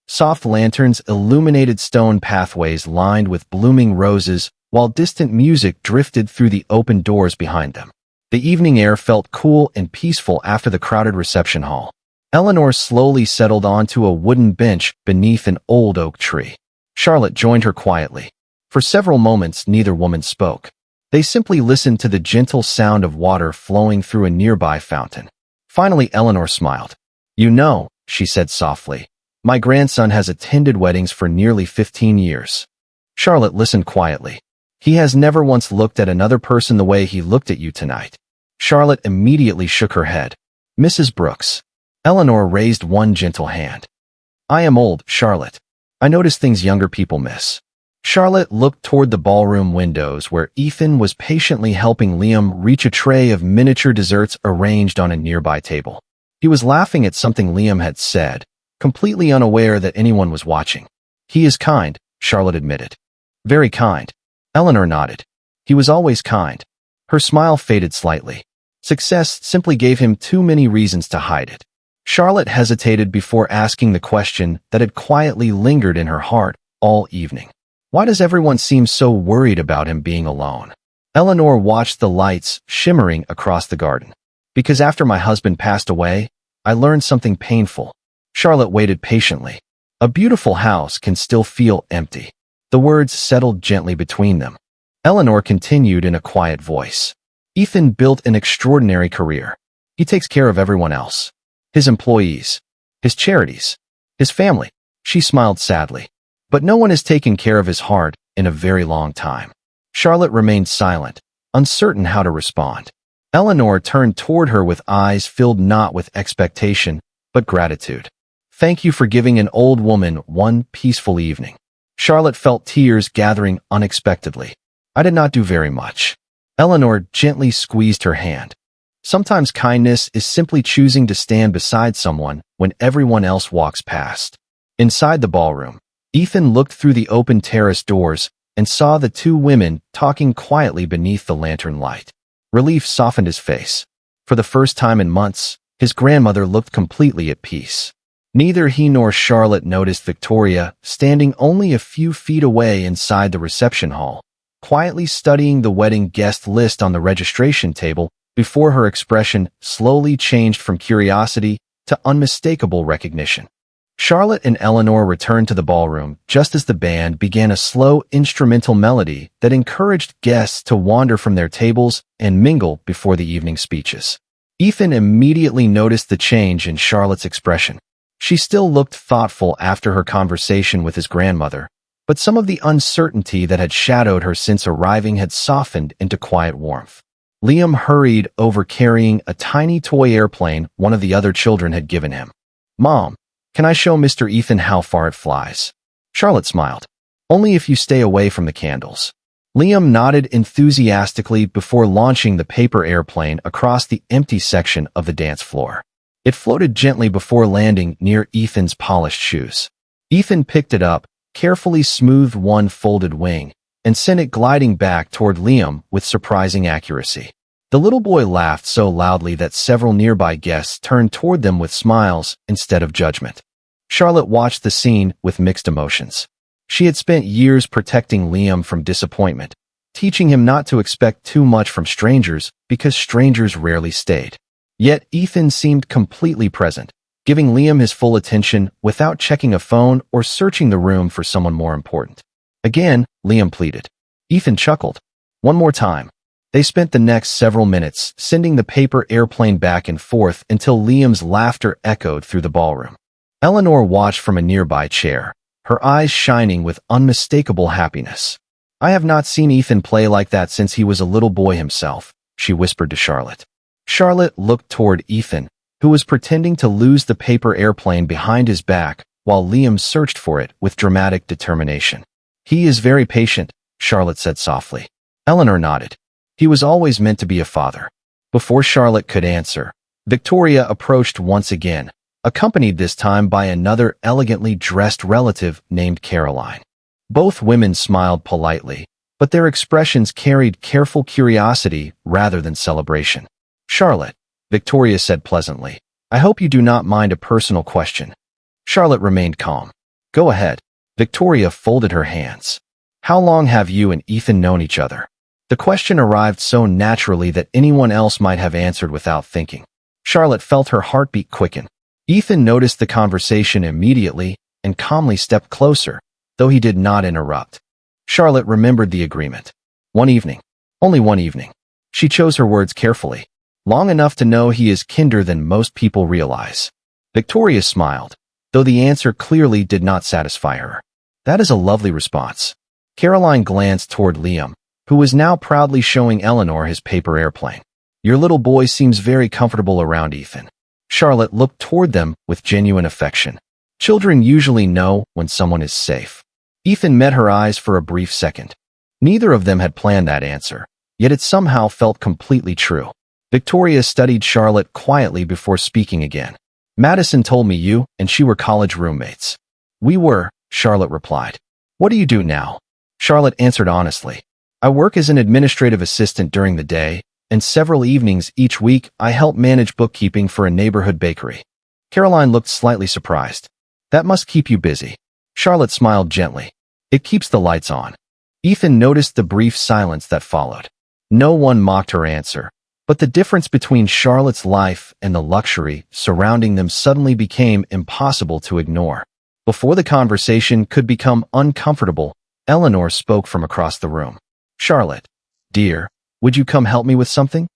Soft lanterns illuminated stone pathways lined with blooming roses, while distant music drifted through the open doors behind them. The evening air felt cool and peaceful after the crowded reception hall. Eleanor slowly settled onto a wooden bench beneath an old oak tree. Charlotte joined her quietly. For several moments, neither woman spoke. They simply listened to the gentle sound of water flowing through a nearby fountain. Finally, Eleanor smiled. "You know," she said softly, "my grandson has attended weddings for nearly 15 years. Charlotte listened quietly. "He has never once looked at another person the way he looked at you tonight." Charlotte immediately shook her head. "Mrs. Brooks." Eleanor raised one gentle hand. "I am old, Charlotte. I notice things younger people miss." Charlotte looked toward the ballroom windows where Ethan was patiently helping Liam reach a tray of miniature desserts arranged on a nearby table. He was laughing at something Liam had said, completely unaware that anyone was watching. "He is kind," Charlotte admitted. "Very kind." Eleanor nodded. "He was always kind." Her smile faded slightly. Success simply gave him too many reasons to hide it. Charlotte hesitated before asking the question that had quietly lingered in her heart all evening. "Why does everyone seem so worried about him being alone?" Eleanor watched the lights shimmering across the garden. "Because after my husband passed away, I learned something painful." Charlotte waited patiently. "A beautiful house can still feel empty." The words settled gently between them. Eleanor continued in a quiet voice. "Ethan built an extraordinary career. He takes care of everyone else. His employees, his charities, his family." She smiled sadly. "But no one has taken care of his heart in a very long time." Charlotte remained silent, uncertain how to respond. Eleanor turned toward her with eyes filled not with expectation, but gratitude. "Thank you for giving an old woman one peaceful evening." Charlotte felt tears gathering unexpectedly. "I did not do very much." Eleanor gently squeezed her hand. Sometimes kindness is simply choosing to stand beside someone when everyone else walks past. Inside the ballroom, Ethan looked through the open terrace doors and saw the two women talking quietly beneath the lantern light. Relief softened his face. For the first time in months, his grandmother looked completely at peace. Neither he nor Charlotte noticed Victoria standing only a few feet away inside the reception hall, quietly studying the wedding guest list on the registration table before her expression slowly changed from curiosity to unmistakable recognition. Charlotte and Eleanor returned to the ballroom just as the band began a slow instrumental melody that encouraged guests to wander from their tables and mingle before the evening speeches. Ethan immediately noticed the change in Charlotte's expression. She still looked thoughtful after her conversation with his grandmother, but some of the uncertainty that had shadowed her since arriving had softened into quiet warmth. Liam hurried over carrying a tiny toy airplane one of the other children had given him. "Mom, can I show Mr. Ethan how far it flies?" Charlotte smiled. "Only if you stay away from the candles." Liam nodded enthusiastically before launching the paper airplane across the empty section of the dance floor. It floated gently before landing near Ethan's polished shoes. Ethan picked it up, carefully smoothed one folded wing, and sent it gliding back toward Liam with surprising accuracy. The little boy laughed so loudly that several nearby guests turned toward them with smiles instead of judgment. Charlotte watched the scene with mixed emotions. She had spent years protecting Liam from disappointment, teaching him not to expect too much from strangers because strangers rarely stayed. Yet Ethan seemed completely present, giving Liam his full attention without checking a phone or searching the room for someone more important. Again, Liam pleaded. Ethan chuckled. "One more time." They spent the next several minutes sending the paper airplane back and forth until Liam's laughter echoed through the ballroom. Eleanor watched from a nearby chair, her eyes shining with unmistakable happiness. I have not seen Ethan play like that since he was a little boy himself, she whispered to Charlotte. Charlotte looked toward Ethan, who was pretending to lose the paper airplane behind his back while Liam searched for it with dramatic determination. He is very patient, Charlotte said softly. Eleanor nodded. He was always meant to be a father. Before Charlotte could answer, Victoria approached once again, accompanied this time by another elegantly dressed relative named Caroline. Both women smiled politely, but their expressions carried careful curiosity rather than celebration. Charlotte, Victoria said pleasantly, I hope you do not mind a personal question. Charlotte remained calm. Go ahead. Victoria folded her hands. How long have you and Ethan known each other? The question arrived so naturally that anyone else might have answered without thinking. Charlotte felt her heartbeat quicken. Ethan noticed the conversation immediately and calmly stepped closer, though he did not interrupt. Charlotte remembered the agreement. One evening. Only one evening. She chose her words carefully. Long enough to know he is kinder than most people realize. Victoria smiled, though the answer clearly did not satisfy her. That is a lovely response. Caroline glanced toward Liam, who was now proudly showing Eleanor his paper airplane. Your little boy seems very comfortable around Ethan. Charlotte looked toward them with genuine affection. Children usually know when someone is safe. Ethan met her eyes for a brief second. Neither of them had planned that answer, yet it somehow felt completely true. Victoria studied Charlotte quietly before speaking again. Madison told me you and she were college roommates. We were, Charlotte replied. What do you do now? Charlotte answered honestly. I work as an administrative assistant during the day, and several evenings each week I help manage bookkeeping for a neighborhood bakery. Caroline looked slightly surprised. That must keep you busy. Charlotte smiled gently. It keeps the lights on. Ethan noticed the brief silence that followed. No one mocked her answer, but the difference between Charlotte's life and the luxury surrounding them suddenly became impossible to ignore. Before the conversation could become uncomfortable, Eleanor spoke from across the room. Charlotte, dear, would you come help me with something?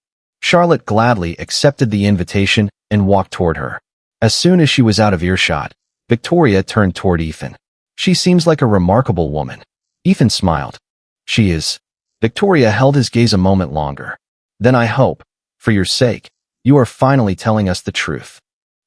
Charlotte gladly accepted the invitation and walked toward her. As soon as she was out of earshot, Victoria turned toward Ethan. She seems like a remarkable woman. Ethan smiled. She is. Victoria held his gaze a moment longer. Then I hope, for your sake, you are finally telling us the truth.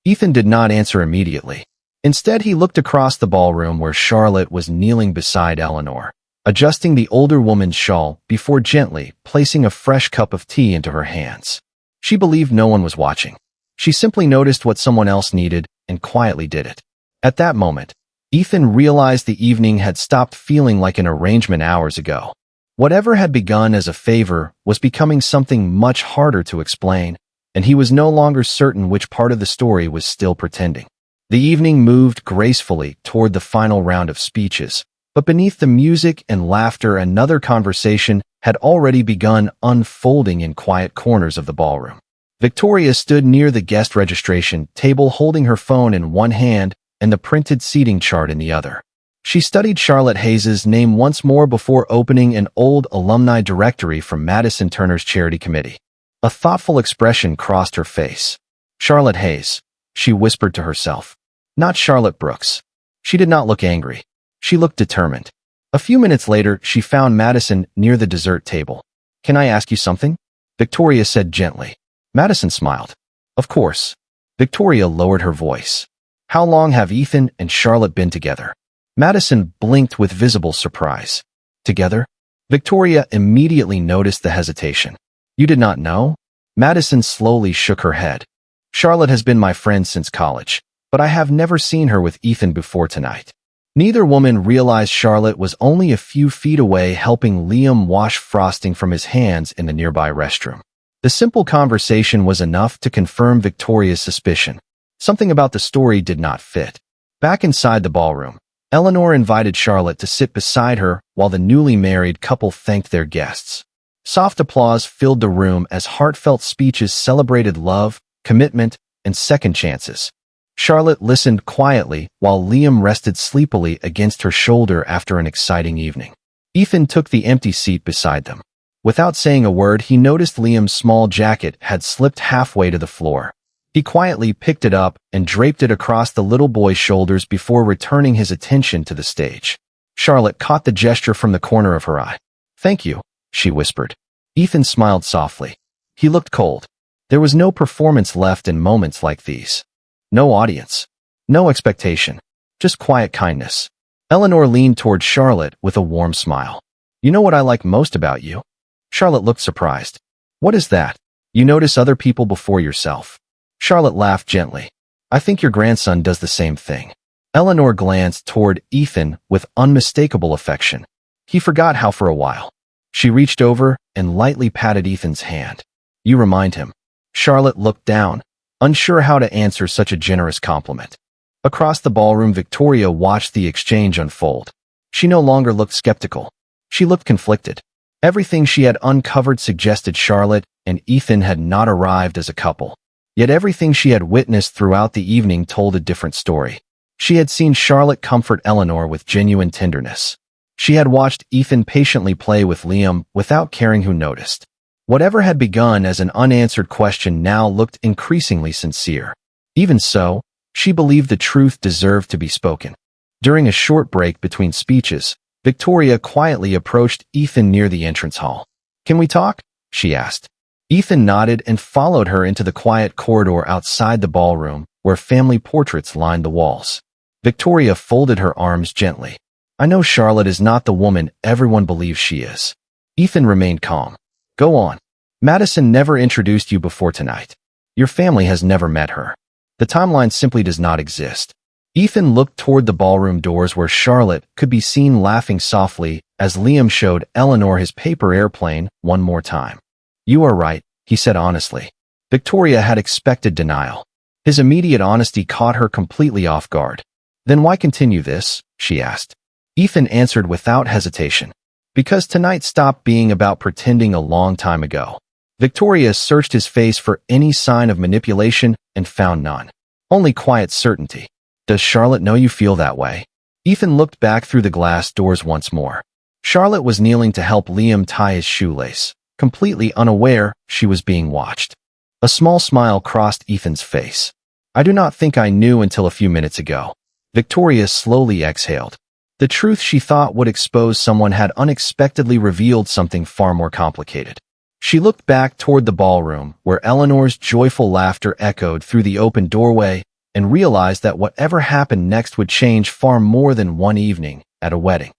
Ethan did not answer immediately. Instead, he looked across the ballroom where Charlotte was kneeling beside Eleanor, adjusting the older woman's shawl before gently placing a fresh cup of tea into her hands. She believed no one was watching. She simply noticed what someone else needed and quietly did it. At that moment, Ethan realized the evening had stopped feeling like an arrangement hours ago. Whatever had begun as a favor was becoming something much harder to explain, and he was no longer certain which part of the story was still pretending. The evening moved gracefully toward the final round of speeches, but beneath the music and laughter, another conversation had already begun unfolding in quiet corners of the ballroom. Victoria stood near the guest registration table holding her phone in one hand and the printed seating chart in the other. She studied Charlotte Hayes's name once more before opening an old alumni directory from Madison Turner's charity committee. A thoughtful expression crossed her face. Charlotte Hayes, she whispered to herself. Not Charlotte Brooks. She did not look angry. She looked determined. A few minutes later, she found Madison near the dessert table. Can I ask you something? Victoria said gently. Madison smiled. Of course. Victoria lowered her voice. How long have Ethan and Charlotte been together? Madison blinked with visible surprise. Together? Victoria immediately noticed the hesitation. You did not know? Madison slowly shook her head. Charlotte has been my friend since college, but I have never seen her with Ethan before tonight. Neither woman realized Charlotte was only a few feet away helping Liam wash frosting from his hands in the nearby restroom. The simple conversation was enough to confirm Victoria's suspicion. Something about the story did not fit. Back inside the ballroom, Eleanor invited Charlotte to sit beside her while the newly married couple thanked their guests. Soft applause filled the room as heartfelt speeches celebrated love, commitment, and second chances. Charlotte listened quietly while Liam rested sleepily against her shoulder after an exciting evening. Ethan took the empty seat beside them. Without saying a word, he noticed Liam's small jacket had slipped halfway to the floor. He quietly picked it up and draped it across the little boy's shoulders before returning his attention to the stage. Charlotte caught the gesture from the corner of her eye. Thank you, she whispered. Ethan smiled softly. He looked cold. There was no performance left in moments like these. No audience. No expectation. Just quiet kindness. Eleanor leaned toward Charlotte with a warm smile. You know what I like most about you? Charlotte looked surprised. What is that? You notice other people before yourself. Charlotte laughed gently. I think your grandson does the same thing. Eleanor glanced toward Ethan with unmistakable affection. He forgot how for a while. She reached over and lightly patted Ethan's hand. You remind him. Charlotte looked down, unsure how to answer such a generous compliment. Across the ballroom, Victoria watched the exchange unfold. She no longer looked skeptical. She looked conflicted. Everything she had uncovered suggested Charlotte and Ethan had not arrived as a couple. Yet everything she had witnessed throughout the evening told a different story. She had seen Charlotte comfort Eleanor with genuine tenderness. She had watched Ethan patiently play with Liam without caring who noticed. Whatever had begun as an unanswered question now looked increasingly sincere. Even so, she believed the truth deserved to be spoken. During a short break between speeches, Victoria quietly approached Ethan near the entrance hall. Can we talk? She asked. Ethan nodded and followed her into the quiet corridor outside the ballroom, where family portraits lined the walls. Victoria folded her arms gently. I know Charlotte is not the woman everyone believes she is. Ethan remained calm. Go on. Madison never introduced you before tonight. Your family has never met her. The timeline simply does not exist. Ethan looked toward the ballroom doors where Charlotte could be seen laughing softly as Liam showed Eleanor his paper airplane one more time. You are right, he said honestly. Victoria had expected denial. His immediate honesty caught her completely off guard. Then why continue this? She asked. Ethan answered without hesitation. Because tonight stopped being about pretending a long time ago. Victoria searched his face for any sign of manipulation and found none. Only quiet certainty. Does Charlotte know you feel that way? Ethan looked back through the glass doors once more. Charlotte was kneeling to help Liam tie his shoelace, completely unaware she was being watched. A small smile crossed Ethan's face. I do not think I knew until a few minutes ago. Victoria slowly exhaled. The truth she thought would expose someone had unexpectedly revealed something far more complicated. She looked back toward the ballroom, where Eleanor's joyful laughter echoed through the open doorway, and realized that whatever happened next would change far more than one evening at a wedding.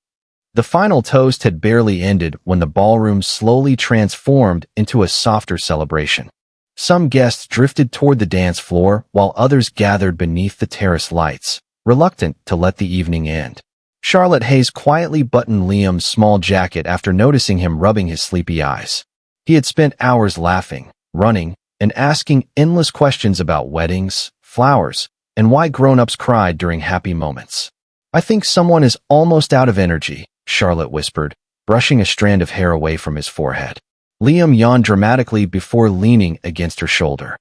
The final toast had barely ended when the ballroom slowly transformed into a softer celebration. Some guests drifted toward the dance floor, while others gathered beneath the terrace lights, reluctant to let the evening end. Charlotte Hayes quietly buttoned Liam's small jacket after noticing him rubbing his sleepy eyes. He had spent hours laughing, running, and asking endless questions about weddings, flowers, and why grown-ups cried during happy moments. I think someone is almost out of energy, Charlotte whispered, brushing a strand of hair away from his forehead. Liam yawned dramatically before leaning against her shoulder.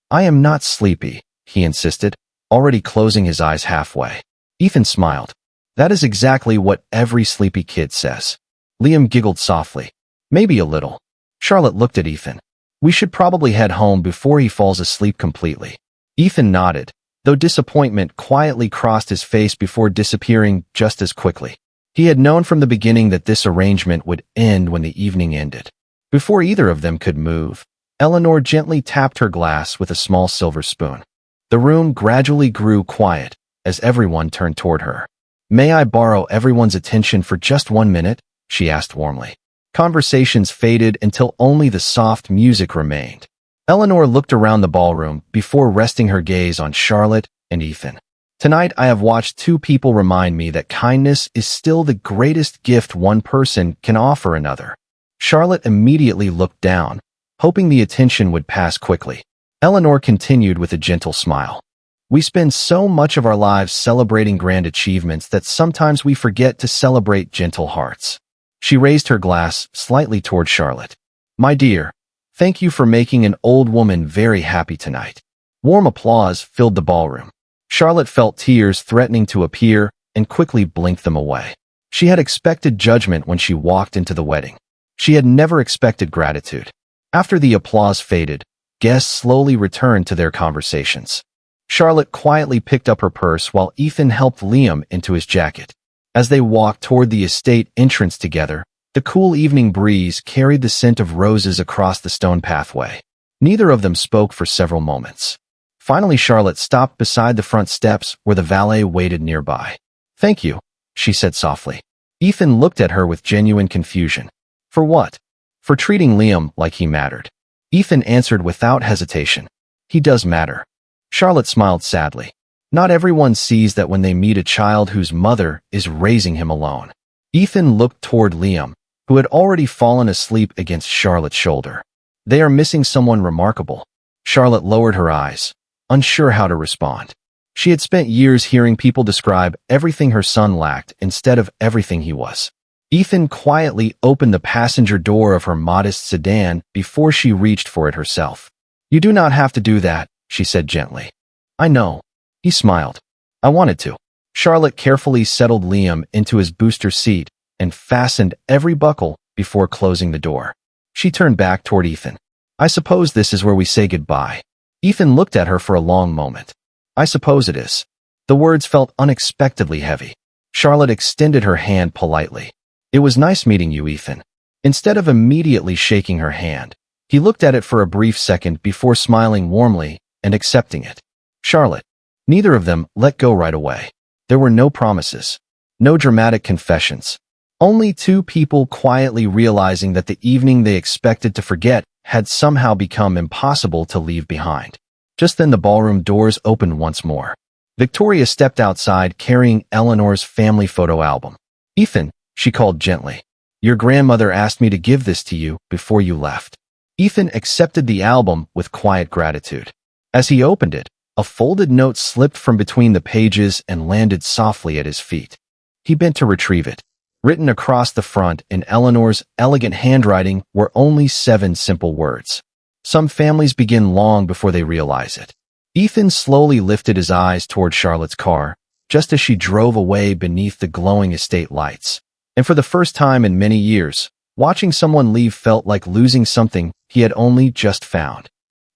I am not sleepy, he insisted, already closing his eyes halfway. Ethan smiled. That is exactly what every sleepy kid says. Liam giggled softly. Maybe a little. Charlotte looked at Ethan. We should probably head home before he falls asleep completely. Ethan nodded, though disappointment quietly crossed his face before disappearing just as quickly. He had known from the beginning that this arrangement would end when the evening ended. Before either of them could move, Eleanor gently tapped her glass with a small silver spoon. The room gradually grew quiet as everyone turned toward her. May I borrow everyone's attention for just 1 minute? She asked warmly. Conversations faded until only the soft music remained. Eleanor looked around the ballroom before resting her gaze on Charlotte and Ethan. Tonight I have watched two people remind me that kindness is still the greatest gift one person can offer another. Charlotte immediately looked down, hoping the attention would pass quickly. Eleanor continued with a gentle smile. We spend so much of our lives celebrating grand achievements that sometimes we forget to celebrate gentle hearts. She raised her glass slightly toward Charlotte. My dear, thank you for making an old woman very happy tonight. Warm applause filled the ballroom. Charlotte felt tears threatening to appear and quickly blinked them away. She had expected judgment when she walked into the wedding. She had never expected gratitude. After the applause faded, guests slowly returned to their conversations. Charlotte quietly picked up her purse while Ethan helped Liam into his jacket. As they walked toward the estate entrance together, The cool evening breeze carried the scent of roses across the stone pathway. Neither of them spoke for several moments. Finally, Charlotte stopped beside the front steps where the valet waited nearby. "Thank you," she said softly. Ethan looked at her with genuine confusion. "For what?" "For treating Liam like he mattered." Ethan answered without hesitation. "He does matter." Charlotte smiled sadly. Not everyone sees that when they meet a child whose mother is raising him alone. Ethan looked toward Liam, who had already fallen asleep against Charlotte's shoulder. "They are missing someone remarkable." Charlotte lowered her eyes, unsure how to respond. She had spent years hearing people describe everything her son lacked instead of everything he was. Ethan quietly opened the passenger door of her modest sedan before she reached for it herself. "You do not have to do that," she said gently. "I know." He smiled. "I wanted to." Charlotte carefully settled Liam into his booster seat and fastened every buckle before closing the door. She turned back toward Ethan. "I suppose this is where we say goodbye." Ethan looked at her for a long moment. "I suppose it is." The words felt unexpectedly heavy. Charlotte extended her hand politely. "It was nice meeting you, Ethan." Instead of immediately shaking her hand, he looked at it for a brief second before smiling warmly and accepting it. "Charlotte." Neither of them let go right away. There were no promises, no dramatic confessions. Only two people quietly realizing that the evening they expected to forget had somehow become impossible to leave behind. Just then the ballroom doors opened once more. Victoria stepped outside carrying Eleanor's family photo album. "Ethan," she called gently, "your grandmother asked me to give this to you before you left." Ethan accepted the album with quiet gratitude. As he opened it, a folded note slipped from between the pages and landed softly at his feet. He bent to retrieve it. Written across the front in Eleanor's elegant handwriting were only 7 simple words. "Some families begin long before they realize it." Ethan slowly lifted his eyes toward Charlotte's car, just as she drove away beneath the glowing estate lights. And for the first time in many years, watching someone leave felt like losing something he had only just found.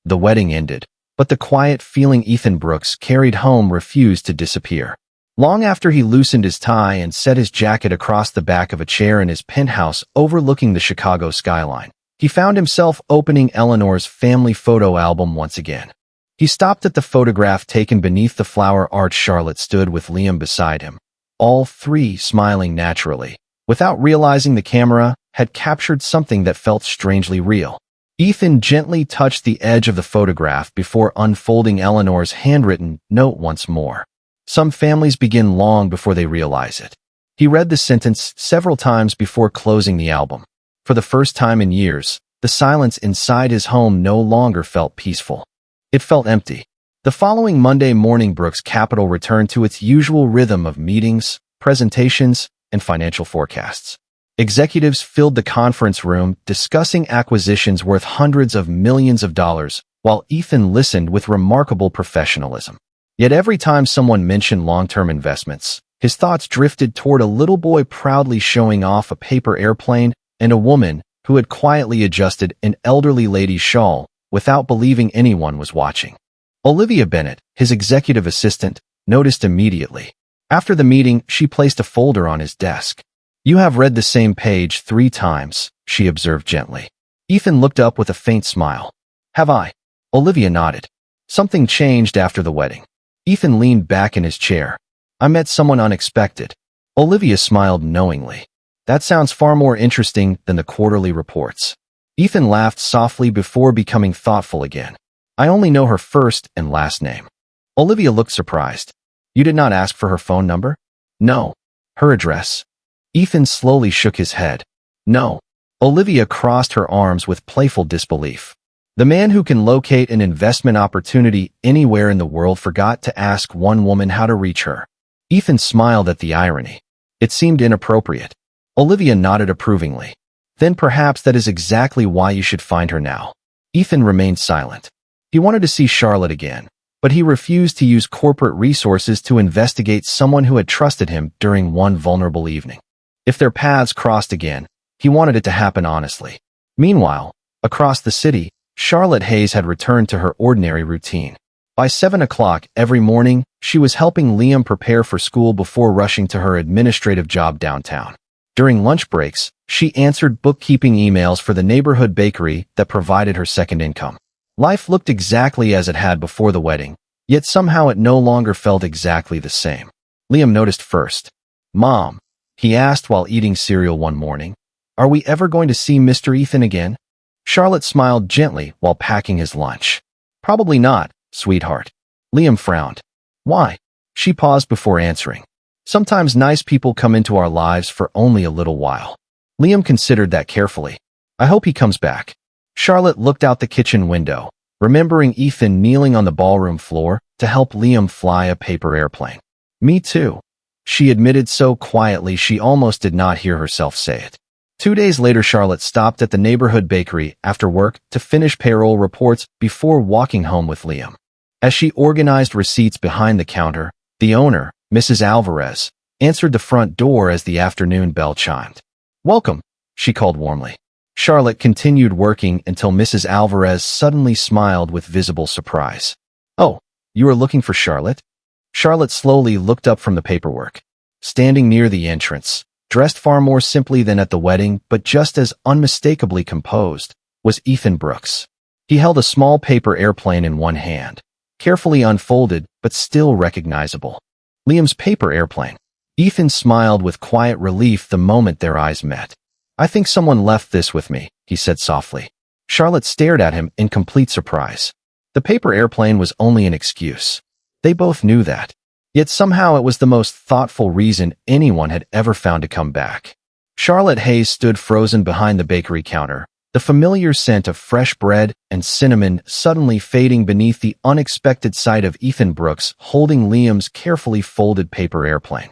The wedding ended, but the quiet feeling Ethan Brooks carried home refused to disappear. Long after he loosened his tie and set his jacket across the back of a chair in his penthouse overlooking the Chicago skyline, he found himself opening Eleanor's family photo album once again. He stopped at the photograph taken beneath the flower arch. Charlotte stood with Liam beside him, all three smiling naturally. Without realizing the camera had captured something that felt strangely real. Ethan gently touched the edge of the photograph before unfolding Eleanor's handwritten note once more. "Some families begin long before they realize it." He read the sentence several times before closing the album. For the first time in years, the silence inside his home no longer felt peaceful. It felt empty. The following Monday morning, Brooks Capital returned to its usual rhythm of meetings, presentations, and financial forecasts. Executives filled the conference room discussing acquisitions worth hundreds of millions of dollars, while Ethan listened with remarkable professionalism. Yet every time someone mentioned long-term investments, his thoughts drifted toward a little boy proudly showing off a paper airplane and a woman who had quietly adjusted an elderly lady's shawl without believing anyone was watching. Olivia Bennett, his executive assistant, noticed immediately. After the meeting, she placed a folder on his desk. "You have read the same page 3 times, she observed gently. Ethan looked up with a faint smile. "Have I?" Olivia nodded. "Something changed after the wedding." Ethan leaned back in his chair. "I met someone unexpected." Olivia smiled knowingly. "That sounds far more interesting than the quarterly reports." Ethan laughed softly before becoming thoughtful again. "I only know her first and last name." Olivia looked surprised. "You did not ask for her phone number?" "No." "Her address?" Ethan slowly shook his head. "No." Olivia crossed her arms with playful disbelief. The man who can locate an investment opportunity anywhere in the world forgot to ask one woman how to reach her. Ethan smiled at the irony. It seemed inappropriate. Olivia nodded approvingly. "Then perhaps that is exactly why you should find her now." Ethan remained silent. He wanted to see Charlotte again, but he refused to use corporate resources to investigate someone who had trusted him during one vulnerable evening. If their paths crossed again, he wanted it to happen honestly. Meanwhile, across the city, Charlotte Hayes had returned to her ordinary routine. By 7 o'clock every morning, she was helping Liam prepare for school before rushing to her administrative job downtown. During lunch breaks, she answered bookkeeping emails for the neighborhood bakery that provided her second income. Life looked exactly as it had before the wedding, yet somehow it no longer felt exactly the same. Liam noticed first. "Mom," he asked while eating cereal one morning, "are we ever going to see Mr. Ethan again?" Charlotte smiled gently while packing his lunch. "Probably not, sweetheart." Liam frowned. "Why?" She paused before answering. "Sometimes nice people come into our lives for only a little while." Liam considered that carefully. "I hope he comes back." Charlotte looked out the kitchen window, remembering Ethan kneeling on the ballroom floor to help Liam fly a paper airplane. "Me too," she admitted so quietly she almost did not hear herself say it. 2 days later, Charlotte stopped at the neighborhood bakery after work to finish payroll reports before walking home with Liam. As she organized receipts behind the counter, the owner, Mrs. Alvarez, answered the front door as the afternoon bell chimed. "Welcome," she called warmly. Charlotte continued working until Mrs. Alvarez suddenly smiled with visible surprise. "Oh, you are looking for Charlotte?" Charlotte slowly looked up from the paperwork. Standing near the entrance, dressed far more simply than at the wedding but just as unmistakably composed, was Ethan Brooks. He held a small paper airplane in one hand, carefully unfolded but still recognizable. Liam's paper airplane. Ethan smiled with quiet relief the moment their eyes met. "I think someone left this with me," he said softly. Charlotte stared at him in complete surprise. The paper airplane was only an excuse. They both knew that. Yet somehow it was the most thoughtful reason anyone had ever found to come back. Charlotte Hayes stood frozen behind the bakery counter, the familiar scent of fresh bread and cinnamon suddenly fading beneath the unexpected sight of Ethan Brooks holding Liam's carefully folded paper airplane.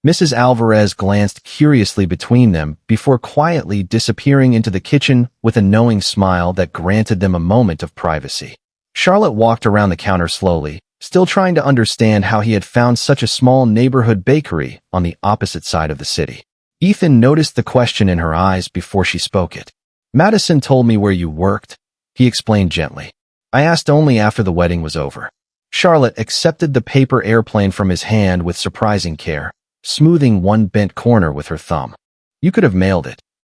Mrs. Alvarez glanced curiously between them before quietly disappearing into the kitchen with a knowing smile that granted them a moment of privacy. Charlotte walked around the counter slowly, still trying to understand how he had found such a small neighborhood bakery on the opposite side of the city. Ethan noticed the question in her eyes before she spoke it. "Madison told me where you worked," he explained gently. "I asked only after the wedding was over." Charlotte accepted the paper airplane from his hand with surprising care, smoothing one bent corner with her thumb. "You could have mailed it."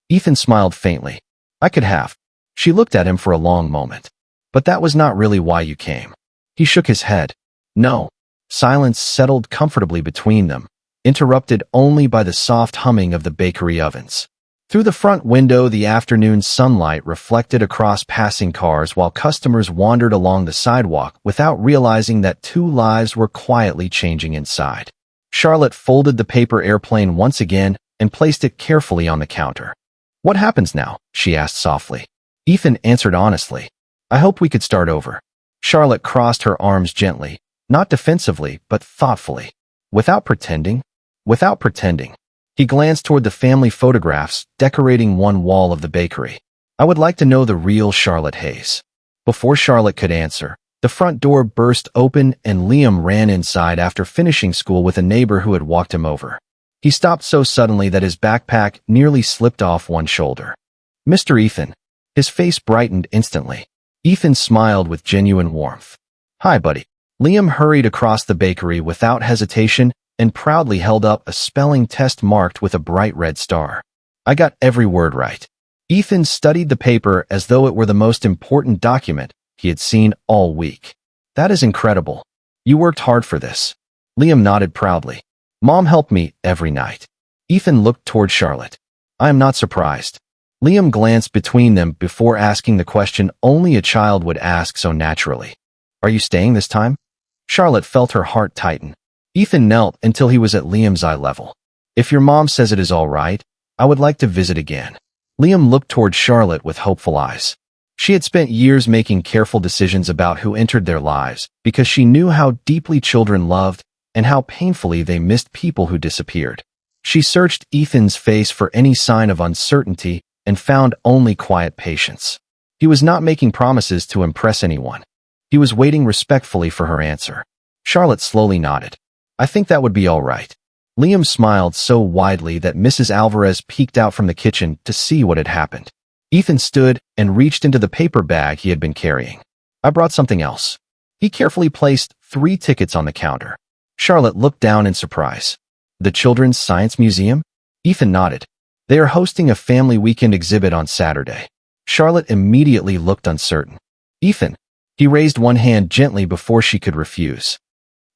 Ethan smiled faintly. "I could have." She looked at him for a long moment. "But that was not really why you came." He shook his head. "No." Silence settled comfortably between them, interrupted only by the soft humming of the bakery ovens. Through the front window, the afternoon sunlight reflected across passing cars while customers wandered along the sidewalk without realizing that two lives were quietly changing inside. Charlotte folded the paper airplane once again and placed it carefully on the counter. "What happens now?" she asked softly. Ethan answered honestly. "I hope we could start over." Charlotte crossed her arms gently, not defensively, but thoughtfully. Without pretending. He glanced toward the family photographs decorating one wall of the bakery. "I would like to know the real Charlotte Hayes." Before Charlotte could answer, the front door burst open and Liam ran inside after finishing school with a neighbor who had walked him over. He stopped so suddenly that his backpack nearly slipped off one shoulder. "Mr. Ethan." His face brightened instantly. Ethan smiled with genuine warmth. "Hi, buddy." Liam hurried across the bakery without hesitation and proudly held up a spelling test marked with a bright red star. "I got every word right." Ethan studied the paper as though it were the most important document he had seen all week. "That is incredible. You worked hard for this." Liam nodded proudly. "Mom helped me every night." Ethan looked toward Charlotte. "I am not surprised." Liam glanced between them before asking the question only a child would ask so naturally. "Are you staying this time?" Charlotte felt her heart tighten. Ethan knelt until he was at Liam's eye level. "If your mom says it is all right, I would like to visit again." Liam looked toward Charlotte with hopeful eyes. She had spent years making careful decisions about who entered their lives because she knew how deeply children loved and how painfully they missed people who disappeared. She searched Ethan's face for any sign of uncertainty and found only quiet patience. He was not making promises to impress anyone. He was waiting respectfully for her answer. Charlotte slowly nodded. "I think that would be all right." Liam smiled so widely that Mrs. Alvarez peeked out from the kitchen to see what had happened. Ethan stood and reached into the paper bag he had been carrying. "I brought something else." He carefully placed 3 tickets on the counter. Charlotte looked down in surprise. "The Children's Science Museum?" Ethan nodded. They are hosting a family weekend exhibit on Saturday. Charlotte immediately looked uncertain. Ethan. He raised one hand gently before she could refuse.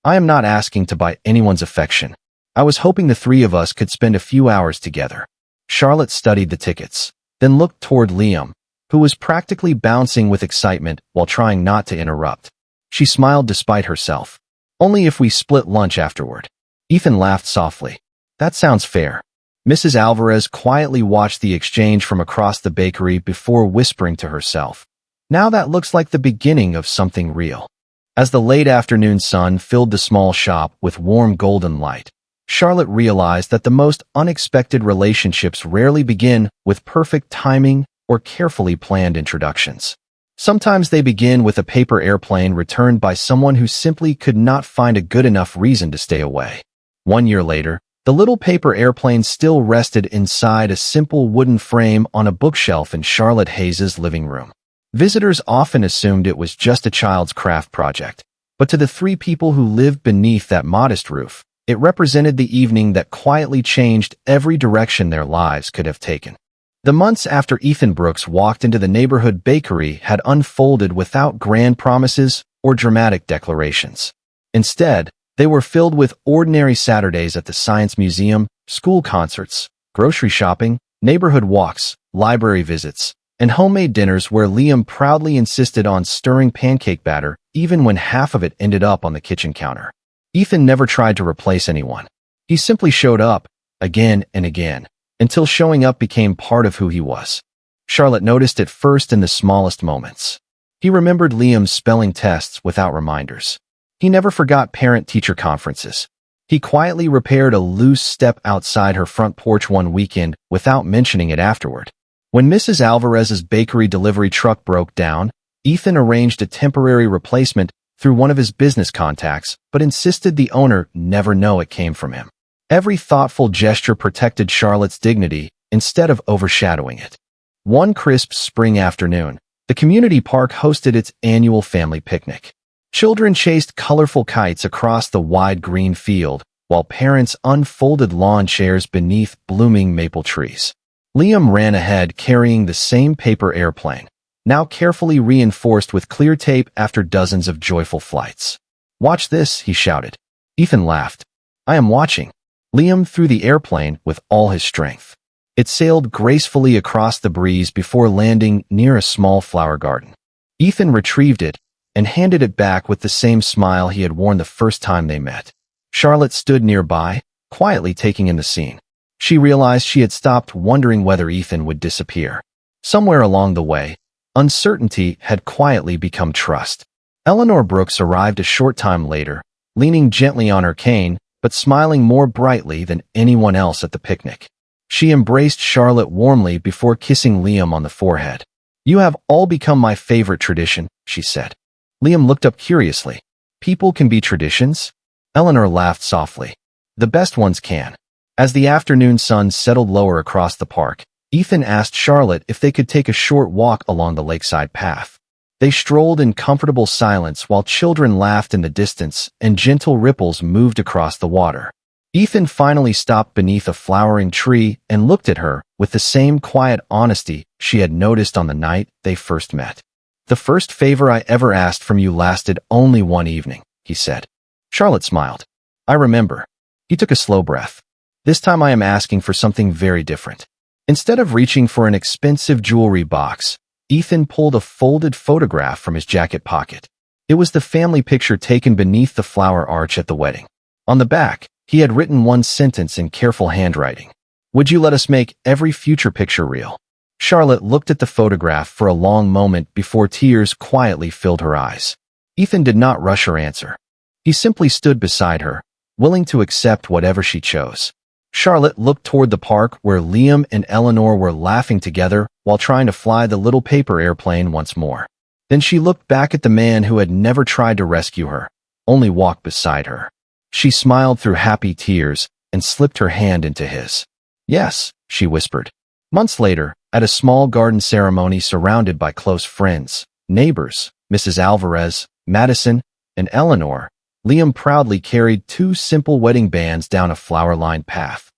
I am not asking to buy anyone's affection. I was hoping the three of us could spend a few hours together. Charlotte studied the tickets, then looked toward Liam, who was practically bouncing with excitement while trying not to interrupt. She smiled despite herself. Only if we split lunch afterward. Ethan laughed softly. That sounds fair. Mrs. Alvarez quietly watched the exchange from across the bakery before whispering to herself. Now that looks like the beginning of something real. As the late afternoon sun filled the small shop with warm golden light, Charlotte realized that the most unexpected relationships rarely begin with perfect timing or carefully planned introductions. Sometimes they begin with a paper airplane returned by someone who simply could not find a good enough reason to stay away. 1 year later, the little paper airplane still rested inside a simple wooden frame on a bookshelf in Charlotte Hayes's living room. Visitors often assumed it was just a child's craft project, but to the three people who lived beneath that modest roof, it represented the evening that quietly changed every direction their lives could have taken. The months after Ethan Brooks walked into the neighborhood bakery had unfolded without grand promises or dramatic declarations. Instead, they were filled with ordinary Saturdays at the Science Museum, school concerts, grocery shopping, neighborhood walks, library visits, and homemade dinners where Liam proudly insisted on stirring pancake batter even when half of it ended up on the kitchen counter. Ethan never tried to replace anyone. He simply showed up, again and again, until showing up became part of who he was. Charlotte noticed it first in the smallest moments. He remembered Liam's spelling tests without reminders. He never forgot parent-teacher conferences. He quietly repaired a loose step outside her front porch one weekend without mentioning it afterward. When Mrs. Alvarez's bakery delivery truck broke down, Ethan arranged a temporary replacement through one of his business contacts, but insisted the owner never know it came from him. Every thoughtful gesture protected Charlotte's dignity instead of overshadowing it. One crisp spring afternoon, the community park hosted its annual family picnic. Children chased colorful kites across the wide green field, while parents unfolded lawn chairs beneath blooming maple trees. Liam ran ahead carrying the same paper airplane, now carefully reinforced with clear tape after dozens of joyful flights. Watch this, he shouted. Ethan laughed. I am watching. Liam threw the airplane with all his strength. It sailed gracefully across the breeze before landing near a small flower garden. Ethan retrieved it and handed it back with the same smile he had worn the first time they met. Charlotte stood nearby, quietly taking in the scene. She realized she had stopped wondering whether Ethan would disappear. Somewhere along the way, uncertainty had quietly become trust. Eleanor Brooks arrived a short time later, leaning gently on her cane, but smiling more brightly than anyone else at the picnic. She embraced Charlotte warmly before kissing Liam on the forehead. You have all become my favorite tradition, she said. Liam looked up curiously. People can be traditions? Eleanor laughed softly. The best ones can. As the afternoon sun settled lower across the park, Ethan asked Charlotte if they could take a short walk along the lakeside path. They strolled in comfortable silence while children laughed in the distance and gentle ripples moved across the water. Ethan finally stopped beneath a flowering tree and looked at her with the same quiet honesty she had noticed on the night they first met. The first favor I ever asked from you lasted only one evening, he said. Charlotte smiled. I remember. He took a slow breath. This time I am asking for something very different. Instead of reaching for an expensive jewelry box, Ethan pulled a folded photograph from his jacket pocket. It was the family picture taken beneath the flower arch at the wedding. On the back, he had written one sentence in careful handwriting. Would you let us make every future picture real? Charlotte looked at the photograph for a long moment before tears quietly filled her eyes. Ethan did not rush her answer. He simply stood beside her, willing to accept whatever she chose. Charlotte looked toward the park where Liam and Eleanor were laughing together while trying to fly the little paper airplane once more. Then she looked back at the man who had never tried to rescue her, only walked beside her. She smiled through happy tears and slipped her hand into his. Yes, she whispered. Months later, at a small garden ceremony surrounded by close friends, neighbors, Mrs. Alvarez, Madison, and Eleanor, Liam proudly carried two simple wedding bands down a flower-lined path.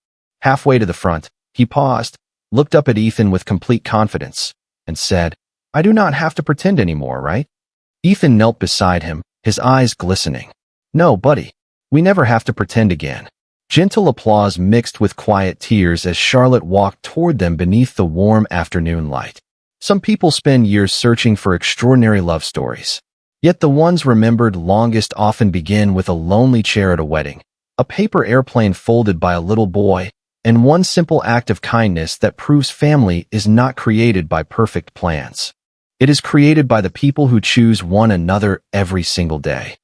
Halfway to the front, He paused, looked up at Ethan with complete confidence, and said, "I do not have to pretend anymore, right?" Ethan knelt beside him, his eyes glistening. "No, buddy. We never have to pretend again." Gentle applause mixed with quiet tears as Charlotte walked toward them beneath the warm afternoon light. Some people spend years searching for extraordinary love stories. Yet the ones remembered longest often begin with a lonely chair at a wedding, a paper airplane folded by a little boy, and one simple act of kindness that proves family is not created by perfect plans. It is created by the people who choose one another every single day.